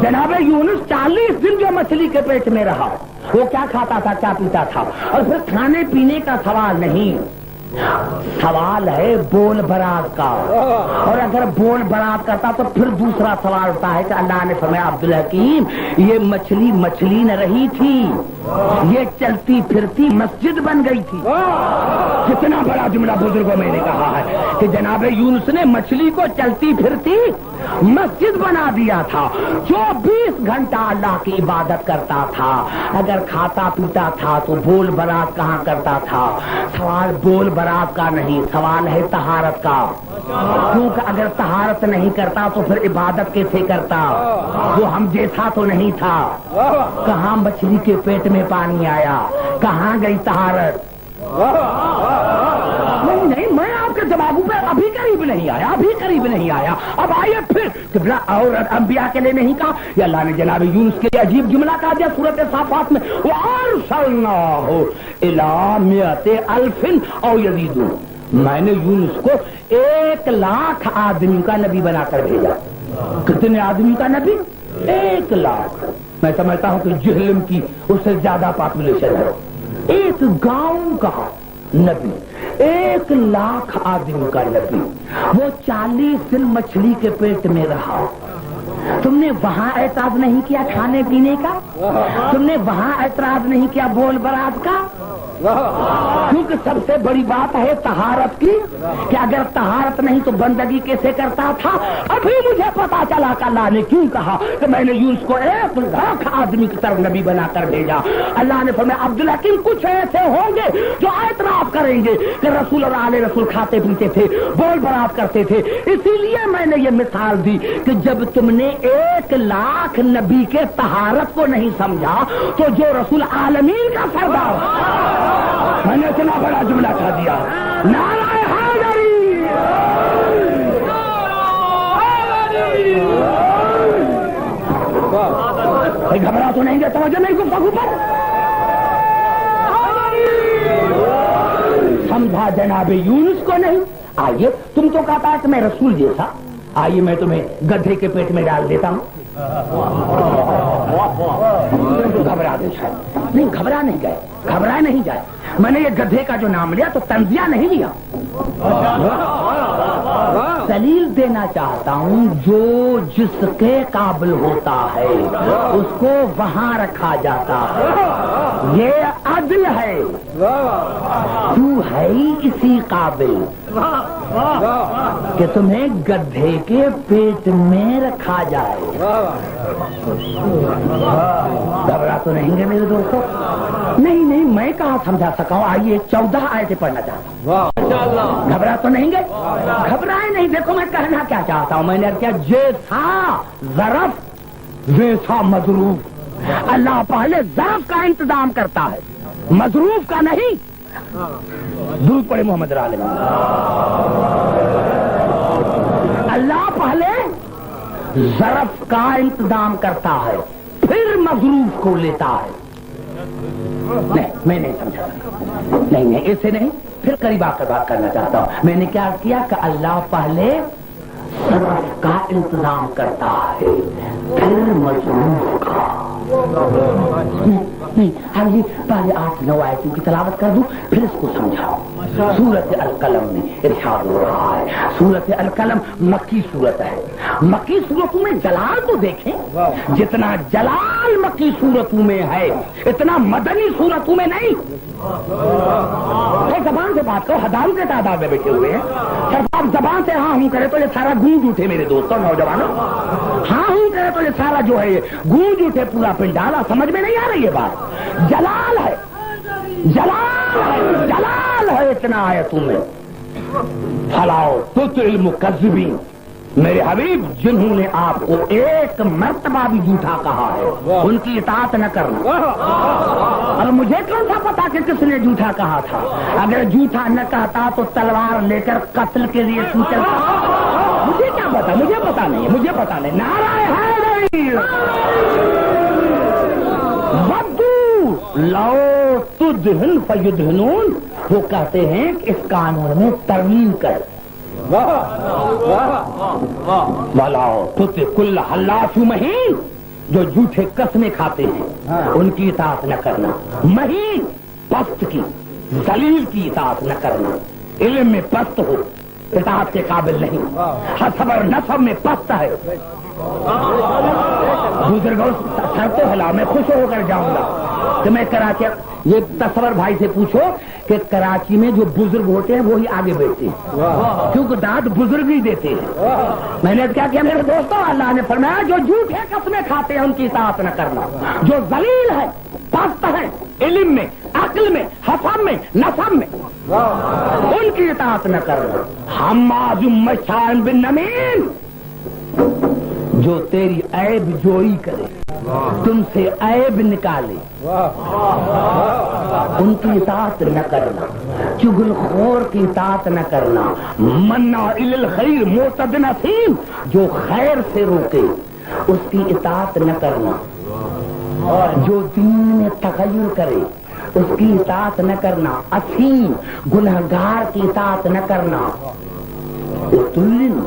جناب یونس 40 دن جو مچھلی کے پیٹ میں رہا, وہ کیا کھاتا تھا, کیا پیتا تھا؟ اور پھر کھانے پینے کا سوال نہیں, سوال ہے بول برات کا. اور اگر بول برات کرتا تو پھر دوسرا سوال ہوتا ہے کہ اللہ نے فرمایا عبدالحکیم یہ مچھلی مچھلی نہ رہی تھی, یہ چلتی پھرتی مسجد بن گئی تھی. کتنا بڑا جملہ بزرگوں میں نے کہا ہے کہ جناب یونس نے مچھلی کو چلتی پھرتی مسجد بنا دیا تھا. 24 گھنٹہ اللہ کی عبادت کرتا تھا. اگر کھاتا پیتا تھا تو بول برات کہاں کرتا تھا؟ سوال بول برات کا نہیں, سوال ہے طہارت کا. کیونکہ اگر طہارت نہیں کرتا تو پھر عبادت کیسے کرتا؟ وہ ہم جیسا تو نہیں تھا. کہاں مچھلی کے پیٹ میں پانی آیا, کہاں گئی طہارت؟ نہیں میں آپ کے جوابوں پہ ابھی قریب نہیں آیا, ابھی قریب نہیں آیا. اب آئیے پھر اور انبیاء کے لیے نہیں کہا. یہ اللہ نے جناب یونس کے لیے عجیب جملہ کہا دیا سورۃ صافات میں, وَأَرْسَلْنَاهُ إِلَىٰ مِائَةِ أَلْفٍ أَوْ يَزِيدُونَ. میں نے یونس کو 100,000 آدمی کا نبی بنا کر بھیجا. کتنے آدمی کا نبی؟ 100,000. میں سمجھتا ہوں کہ جہلم کی اس سے زیادہ پاپولیشن ہے. ایک گاؤں کا نبی, 100,000 آدمی کا نبی. وہ 40 دن مچھلی کے پیٹ میں رہا. تم نے وہاں اعتراض نہیں کیا کھانے پینے کا؟ تم نے وہاں اعتراض نہیں کیا بول برات کا؟ کیونکہ سب سے بڑی بات ہے طہارت کی, کہ اگر طہارت نہیں تو بندگی کیسے کرتا تھا؟ ابھی مجھے پتا چلا کہ اللہ نے کیوں کہا کہ میں نے یونس کو 100,000 آدمی کی طرف نبی بنا کر بھیجا. اللہ نے فرمایا عبدالحکیم کچھ ایسے ہوں گے جو اعتراف کریں گے کہ رسول اور آل رسول کھاتے پیتے تھے, بول برات کرتے تھے. اسی لیے میں نے یہ مثال دی کہ جب تم نے 100,000 نبی کے طہارت کو نہیں سمجھا تو جو رسول عالمین کا سردار, میں نے اتنا بڑا جملہ کہا دیا. نعرہ حیدری, گھبرا تو نہیں گے, توجہ نہیں گفتگو پر. سمجھا جناب یونس کو نہیں. آئیے تم تو کہتا ہے کہ میں رسول جیسا, آئیے میں تمہیں گدھے کے پیٹ میں ڈال دیتا ہوں. گھبرا دے شاید نہیں, گھبرا نہیں گئے, گھبرا نہیں جائے. میں نے یہ گدھے کا جو نام لیا تو تنزیہ نہیں لیا, دلیل دینا چاہتا ہوں. جو جس کے قابل ہوتا ہے اس کو وہاں رکھا جاتا ہے. یہ عدل ہے. تو ہے اسی قابل کہ تمہیں گدھے کے پیٹ میں رکھا جائے. گھبرا تو نہیں گے میرے دوستوں؟ نہیں میں کہاں سمجھا سکا ہوں. آئیے 14 آیتیں پڑھنا چاہتا ہوں. گھبرا تو نہیں گے؟ گھبرائے نہیں. دیکھو میں کہنا کیا چاہتا ہوں. میں نے کیا جیسا ظرف ویسا مضروب. اللہ پہلے ظرف کا انتظام کرتا ہے, مظروف کا نہیں. درود پڑھے محمد علیہ. اللہ پہلے ظرف کا انتظام کرتا ہے پھر مظروف کو لیتا ہے. نہیں میں نہیں سمجھا. نہیں ایسے نہیں. پھر قریب آ کر بات کرنا چاہتا ہوں. میں نے کیا کیا کہ اللہ پہلے ظرف کا انتظام کرتا ہے پھر مظروف کا. نہیں ہاں جی پہلے 8-9 آیتوں کی تلاوت کر دوں پھر اس کو سمجھاؤں. سورت القلم میں ارشاد ہو رہا ہے. سورت القلم مکی سورت ہے. مکی صورتوں میں جلال تو دیکھیں, جتنا جلال مکی صورتوں میں ہے اتنا مدنی صورتوں میں نہیں. زبان سے بات کرو, ہزاروں کے تعداد میں بیٹھے ہوئے ہیں. صرف آپ زبان سے ہاں ہوں کرے تو یہ سارا گونج اٹھے میرے دوستوں نوجوانوں. ہاں ہوں کرے تو یہ سارا جو ہے گونج اٹھے پورا پنڈالا. سمجھ میں نہیں آ رہی ہے بات. جلال ہے, جلال ہے, جلال ہے اتنا آیتوں میں. فلاؤ تطع المکذبین. میرے حبیب جنہوں نے آپ کو ایک مرتبہ بھی جھوٹا کہا ہے ان کی اطاعت نہ کرنا. اور مجھے کون سا پتا کہ کس نے جھوٹا کہا تھا. اگر جھوٹا نہ کہتا تو تلوار لے کر قتل کے لیے کیوں چلتا. مجھے کیا پتا, مجھے پتا نہیں, مجھے پتا نہیں. نعرہ حیدری. ودو لو تدہن فیدہنون. وہ کہتے ہیں کہ اس قانون میں ترمیم کر. وَلَا تُطِعْ كُلَّ حَلَّافٍ مَّهِینٍ. جو جھوٹے قسمیں کھاتے ہیں ان کی اطاعت نہ کرنا. مہین پست کی, ذلیل کی اطاعت نہ کرنا. علم میں پست ہو اطاعت کے قابل نہیں. حسب اور نسب میں پست ہے. بزرگوں سر تو ہلا, میں خوش ہو کر جاؤں گا کہ میں کراچی. یہ تصور بھائی سے پوچھو کہ کراچی میں جو بزرگ ہوتے ہیں وہی آگے بیٹھتے ہیں کیونکہ داد بزرگ ہی دیتے ہیں. میں نے کیا کیا میرے دوستوں, اللہ نے فرمایا جو جھوٹے قسمیں کھاتے ہیں ان کی اطاعت نہ کرنا. جو ذلیل ہے, پست ہے, علم میں, عقل میں, حسب میں, نسب میں, ان کی اطاعت نہ کرنا. حماز مشاء بنمیم. جو تیری عیب جوئی کرے, تم سے عیب نکالے, ان کی اطاعت نہ کرنا. چغل خور کی اطاعت نہ کرنا. مناع للخیر معتد نثیم. جو خیر سے روکے اس کی اطاعت نہ کرنا. جو دین میں تغیر کرے اس کی اطاعت نہ کرنا. اثیم گنہگار کی اطاعت نہ کرنا. اتلن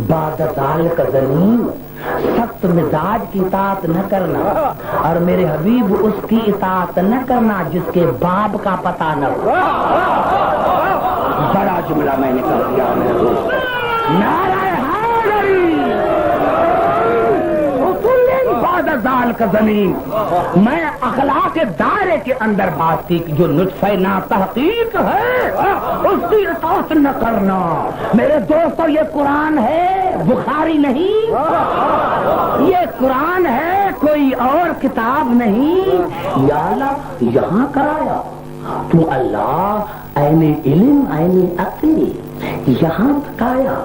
بعد ذالک ذنیم. سخت مزاج کی اطاعت نہ کرنا. اور میرے حبیب اس کی اطاعت نہ کرنا جس کے باپ کا پتہ نہ ہو. بڑا جملہ میں نے کر دیا میرے دوست. نعرہ حیدری. بعد ذالک ذنیم. میں اخلاق کے دائرے کے اندر بات کی جو نطفہ نا تحقیق ہے اس کی اطاعت نہ کرنا. میرے دوستو یہ قرآن ہے, بخاری نہیں. یہ قرآن ہے, کوئی اور کتاب نہیں. یا اللہ یہاں کرایا تو اللہ عین علم عین عقل یہاں تکایا.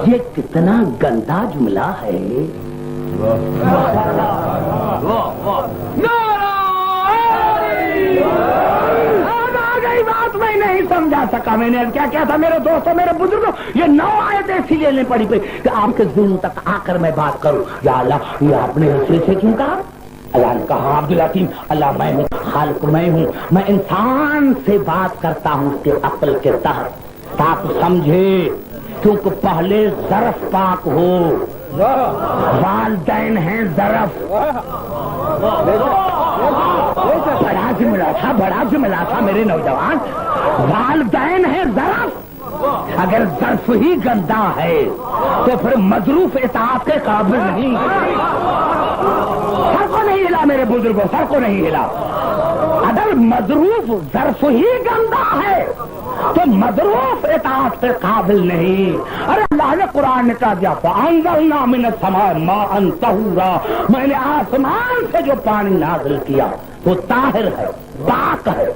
یہ کتنا گندا جملہ ہے. بات میں نہیں سمجھا سکا. میں نے کیا کیا تھا میرے دوستوں, میرے بزرگوں, یہ 9 آیتیں ایسی لینے پڑی کہ آپ کے ذہن تک آ کر میں بات کروں. یا اللہ یہ آپ نے حصے سے کیوں کہا. اللہ نے کہا عبدالحکیم اللہ میں ہوں, خالق میں ہوں. میں انسان سے بات کرتا ہوں اس کے عقل کے تحت تاکہ سمجھے. کیونکہ پہلے ظرف پاک ہو. والدین ہیں ظرف. بڑا جملہ تھا میرے نوجوان. والدین ہیں ظرف. اگر ظرف ہی گندا ہے تو پھر مظروف اطاعت کے قابل نہیں. سر کو نہیں ہلا میرے بزرگوں, سر کو نہیں ہلا. اگر مظروف ظرف ہی گندا ہے تو مظروف اطاعت کے قابل نہیں. ارے اللہ نے قرآن نے کہا دیا فَأَنزَلْنَا مِنَ السَّمَاءِ مَاءً طَهُورًا. میں نے آسمان سے جو پانی نازل کیا وہ طاہر ہے, پاک ہے.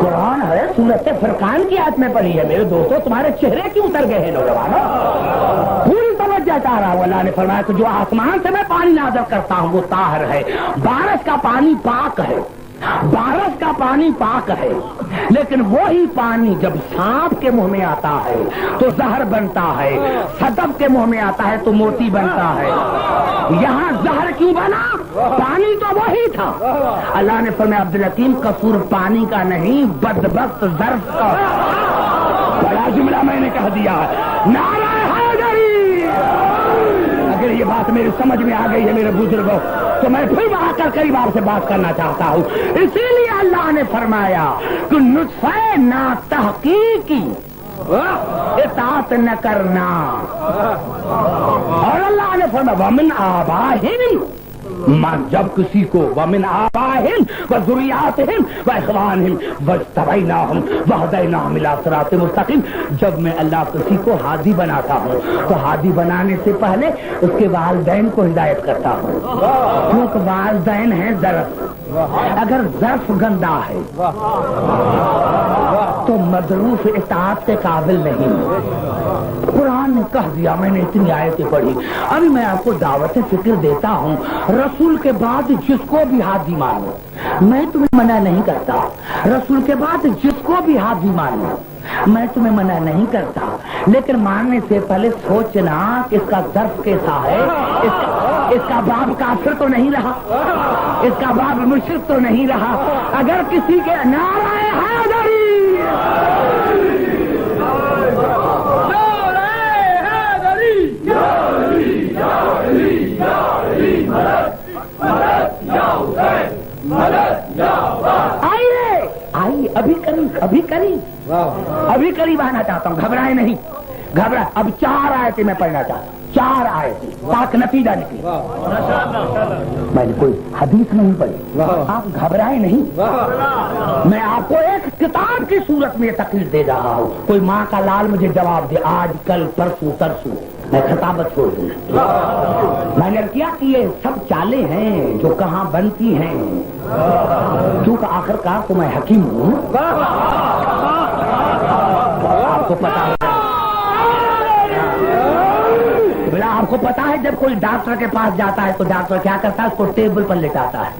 قرآن ہے, سورت فرقان کی آیت میں پڑھی ہے. میرے دوستوں تمہارے چہرے کیوں اتر گئے ہیں نوجوانوں. پوری توجہ بتا رہا ہوں، اللہ نے فرمایا کہ جو آسمان سے میں پانی نازل کرتا ہوں وہ طاہر ہے، بارش کا پانی پاک ہے، بارش کا پانی پاک ہے، لیکن وہی پانی جب سانپ کے منہ میں آتا ہے تو زہر بنتا ہے، صدف کے منہ میں آتا ہے تو موتی بنتا ہے۔ یہاں زہر کیوں بنا؟ پانی تو وہی تھا۔ اللہ نے فرمایا عبدالحکیم قصور پانی کا نہیں بدبخت ظرف کا۔ بڑا جملہ میں نے کہہ دیا ہے، نعرہ حیدری۔ اگر یہ بات میری سمجھ میں آ گئی ہے میرے بزرگوں تو میں پھر وہاں کر قریب آپ سے بات کرنا چاہتا ہوں۔ اسی لیے اللہ نے فرمایا کہ نطفہ نا تحقیقی اطاعت نہ کرنا، اور اللہ نے فرمایا ومن آبائہم، جب کسی کو ومن آبائہم وذریاتہم واخوانہم واجتبیناہم وہدیناہم الی صراط مستقیم، جب میں اللہ کسی کو ہادی بناتا ہوں تو ہادی بنانے سے پہلے اس کے والدین کو ہدایت کرتا ہوں، کیونکہ والدین ہیں ظرف، اگر ظرف گندا ہے تو مدروس اطاعت کے قابل نہیں۔ قرآن نے کہہ دیا، میں نے اتنی آیتیں پڑھی، ابھی میں آپ کو دعوت فکر دیتا ہوں، رسول کے بعد جس کو بھی ہادی مانو، میں تمہیں منع نہیں کرتا، رسول کے بعد جس کو بھی ہادی مانو میں تمہیں منع نہیں کرتا، لیکن ماننے سے پہلے سوچنا کہ اس کا ظرف کیسا ہے، اس کا باپ کافر تو نہیں رہا، اس کا باپ مشرک تو نہیں رہا۔ اگر کسی کے نعرہ حیدری آئیے آئیے، ابھی قریب آنا چاہتا ہوں، گھبرائے نہیں، گھبرائے۔ اب 4 آیتیں میں پڑھنا چاہتا ہوں، 4 آیتیں، پاک نتیجہ نکلی۔ میں نے کوئی حدیث نہیں پڑھی، آپ گھبرائے نہیں، میں آپ کو ایک کتاب کی صورت میں تقریر دے رہا ہوں۔ کوئی ماں کا لال مجھے جواب دے آج کل پرسوں ترسوں، میں خطابت چھوڑ دوں۔ میں نے کیا کہ یہ سب چالیں ہیں جو کہاں بنتی ہیں، کیونکہ آخر کار تو میں حکیم ہوں، آپ کو پتا ہے، آپ کو پتا ہے جب کوئی ڈاکٹر کے پاس جاتا ہے تو ڈاکٹر کیا کرتا ہے، اس کو ٹیبل پر لٹاتا ہے،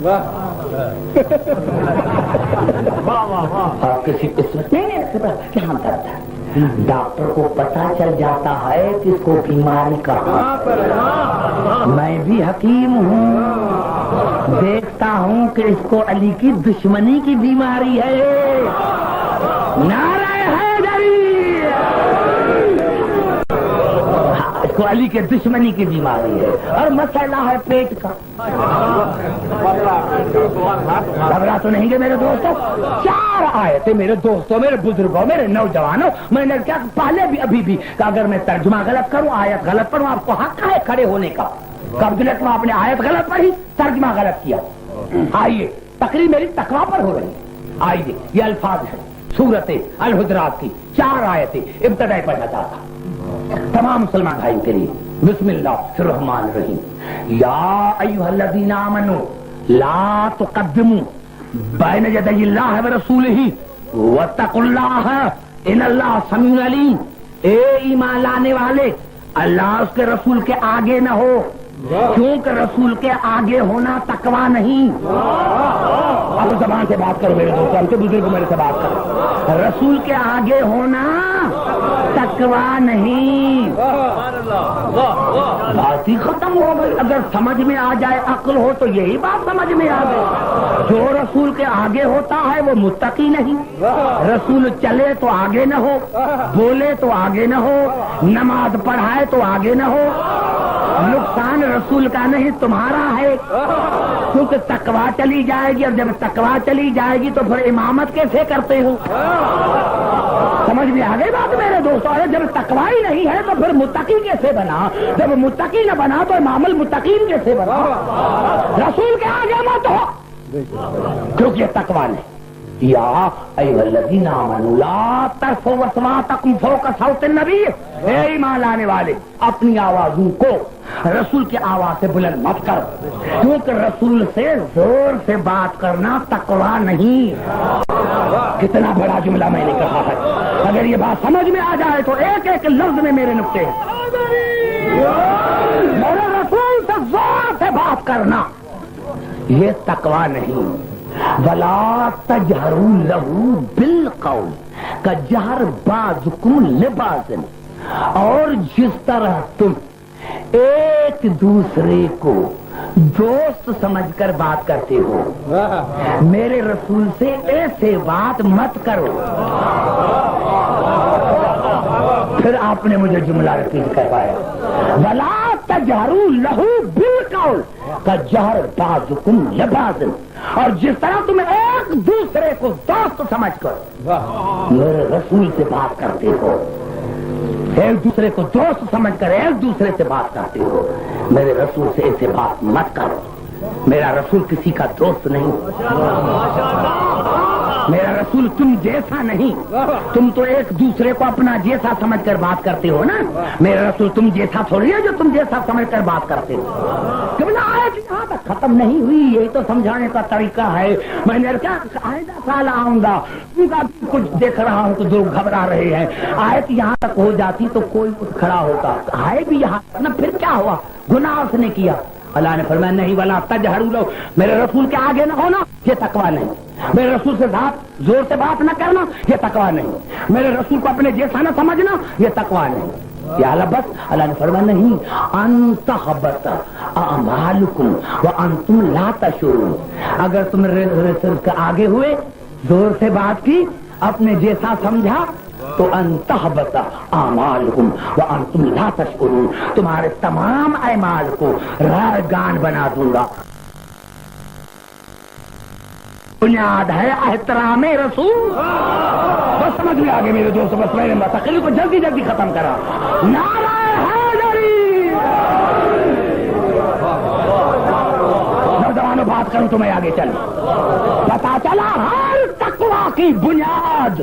اور کسی قسمت کیا کرتا ہے، ڈاکٹر کو پتا چل جاتا ہے کہ اس کو بیماری کہاں۔ میں بھی حکیم ہوں، دیکھتا ہوں کہ اس کو علی کی دشمنی کی بیماری ہے، نعرہ حیدری، اس کو علی کے دشمنی کی بیماری ہے، اور مسئلہ ہے پیٹ کا۔ گھبرا تو نہیں گے میرے دوستوں؟ 4 آئے تھے میرے دوستوں، میرے بزرگوں، میرے نوجوانوں، میں نے کیا پہلے بھی ابھی بھی کہ اگر میں ترجمہ غلط کروں، آیت غلط پڑھوں، آپ کو حق ہے کھڑے ہونے کا۔ قبضلت میں آپ نے آیت غلط پڑھی، ترجمہ غلط کیا، آئیے تقریر میری تقویٰ پر ہو رہی، آئیے یہ الفاظ ہیں سورت الحجرات کی 4 آیتیں ابتدائی پڑھنا چاہتا تمام مسلمان بھائیوں کے لیے۔ بسم اللہ الرحمن الرحیم، یا ایھا الذین آمنوا لا تقدموا بین یدی اللہ ورسولہ واتقوا اللہ ان اللہ سمیع علیم۔ اے ایمان لانے والے، اللہ اس کے رسول کے آگے نہ ہو، کیونکہ رسول کے آگے ہونا تقویٰ نہیں۔ اب زبان سے بات کرو میرے دوستوں، ہم سے بزرگ میرے سے بات کرو، رسول کے آگے ہونا تقویٰ نہیں۔ بات ہی ختم ہو گئی۔ اگر سمجھ میں آ جائے، عقل ہو تو یہی بات سمجھ میں آ گئی، جو رسول کے آگے ہوتا ہے وہ متقی نہیں۔ رسول چلے تو آگے نہ ہو، بولے تو آگے نہ ہو، نماز پڑھائے تو آگے نہ ہو، نقصان رسول کا نہیں تمہارا ہے، کیونکہ تقویٰ چلی جائے گی، اور جب تقویٰ چلی جائے گی تو پھر امامت کیسے کرتے ہو؟ سمجھ میں آ گئی بات میرے دوستوں؟ جب تقویٰ ہی نہیں ہے تو پھر متقی کیسے بنا؟ جب متقی نہ بنا تو امام المتقین کیسے بنا؟ رسول کے آگے مت ہو، کیونکہ یہ تقویٰ نہیں۔ یا ایھا الذین آمنوا لا ترفعوا اصواتکم فوق صوت النبی، اے ایمان لانے والے اپنی آوازوں کو رسول کی آواز سے بلند مت کر، کیونکہ رسول سے زور سے بات کرنا تقویٰ نہیں۔ کتنا بڑا جملہ میں نے کہا ہے، اگر یہ بات سمجھ میں آ جائے تو ایک ایک لفظ میں میرے نقطے ہیں۔ میرے رسول سے زور سے بات کرنا یہ تقویٰ نہیں. ولا تجہروا لہ بالقول کجہر بعضکم لبعض. اور جس طرح تم ایک دوسرے کو دوست سمجھ کر بات کرتے ہو میرے رسول سے ایسے بات مت کرو. پھر آپ نے مجھے جملہ ریپیٹ کروایا ولا تجہروا لہ بالقول کجہر بعضکم لبعض. اور جس طرح تم ایک دوسرے کو دوست سمجھ کر میرے رسول سے بات کرتے ہو ایک دوسرے کو دوست سمجھ کر ایک دوسرے سے بات کرتے ہو میرے رسول سے ایسے بات مت کرو. میرا رسول کسی کا دوست نہیں. میرا رسول تم جیسا نہیں. تم تو ایک دوسرے کو اپنا جیسا سمجھ کر بات کرتے ہو نا. میرا رسول تم جیسا تھوڑی ہے جو تم جیسا سمجھ کر بات کرتے ہو. یہاں تک ختم نہیں ہوئی یہی تو سمجھانے کا طریقہ ہے. میں نے کیا آئندہ سال آؤں گا کچھ دیکھ رہا ہوں تو جو گھبرا رہے ہیں آیت یہاں تک ہو جاتی تو کوئی کچھ کھڑا ہوتا ہے بھی یہاں نہ. پھر کیا ہوا گناہ اس نے کیا. اللہ نے فرمایا نہیں ولا تجہروا لہ میرے رسول کے آگے نہ ہونا یہ تقویٰ نہیں. میرے رسول سے زور سے بات نہ کرنا یہ تقویٰ نہیں. میرے رسول کو اپنے جیسا نہ سمجھنا یہ تقویٰ نہیں. یا اللہ بس اللہ نے فرمایا نہیں ان تحبط اعمالکم وانتم لا تشعرون. اگر تم رسول کے آگے ہوئے زور سے بات کی اپنے جیسا سمجھا تو ان تحبط اعمالکم وانتم لا تشعرون تمہارے تمام اعمال کو رائگان بنا دوں گا. بنیاد ہے احترام رسول. بس سمجھ میں آگے میرے دوست. بس میں نے تقریر کو جلدی جلدی ختم کرا. نعرہ حیدری. نوجوانوں بات کروں تو میں آگے چل. پتا چلا ہر تقویٰ کی بنیاد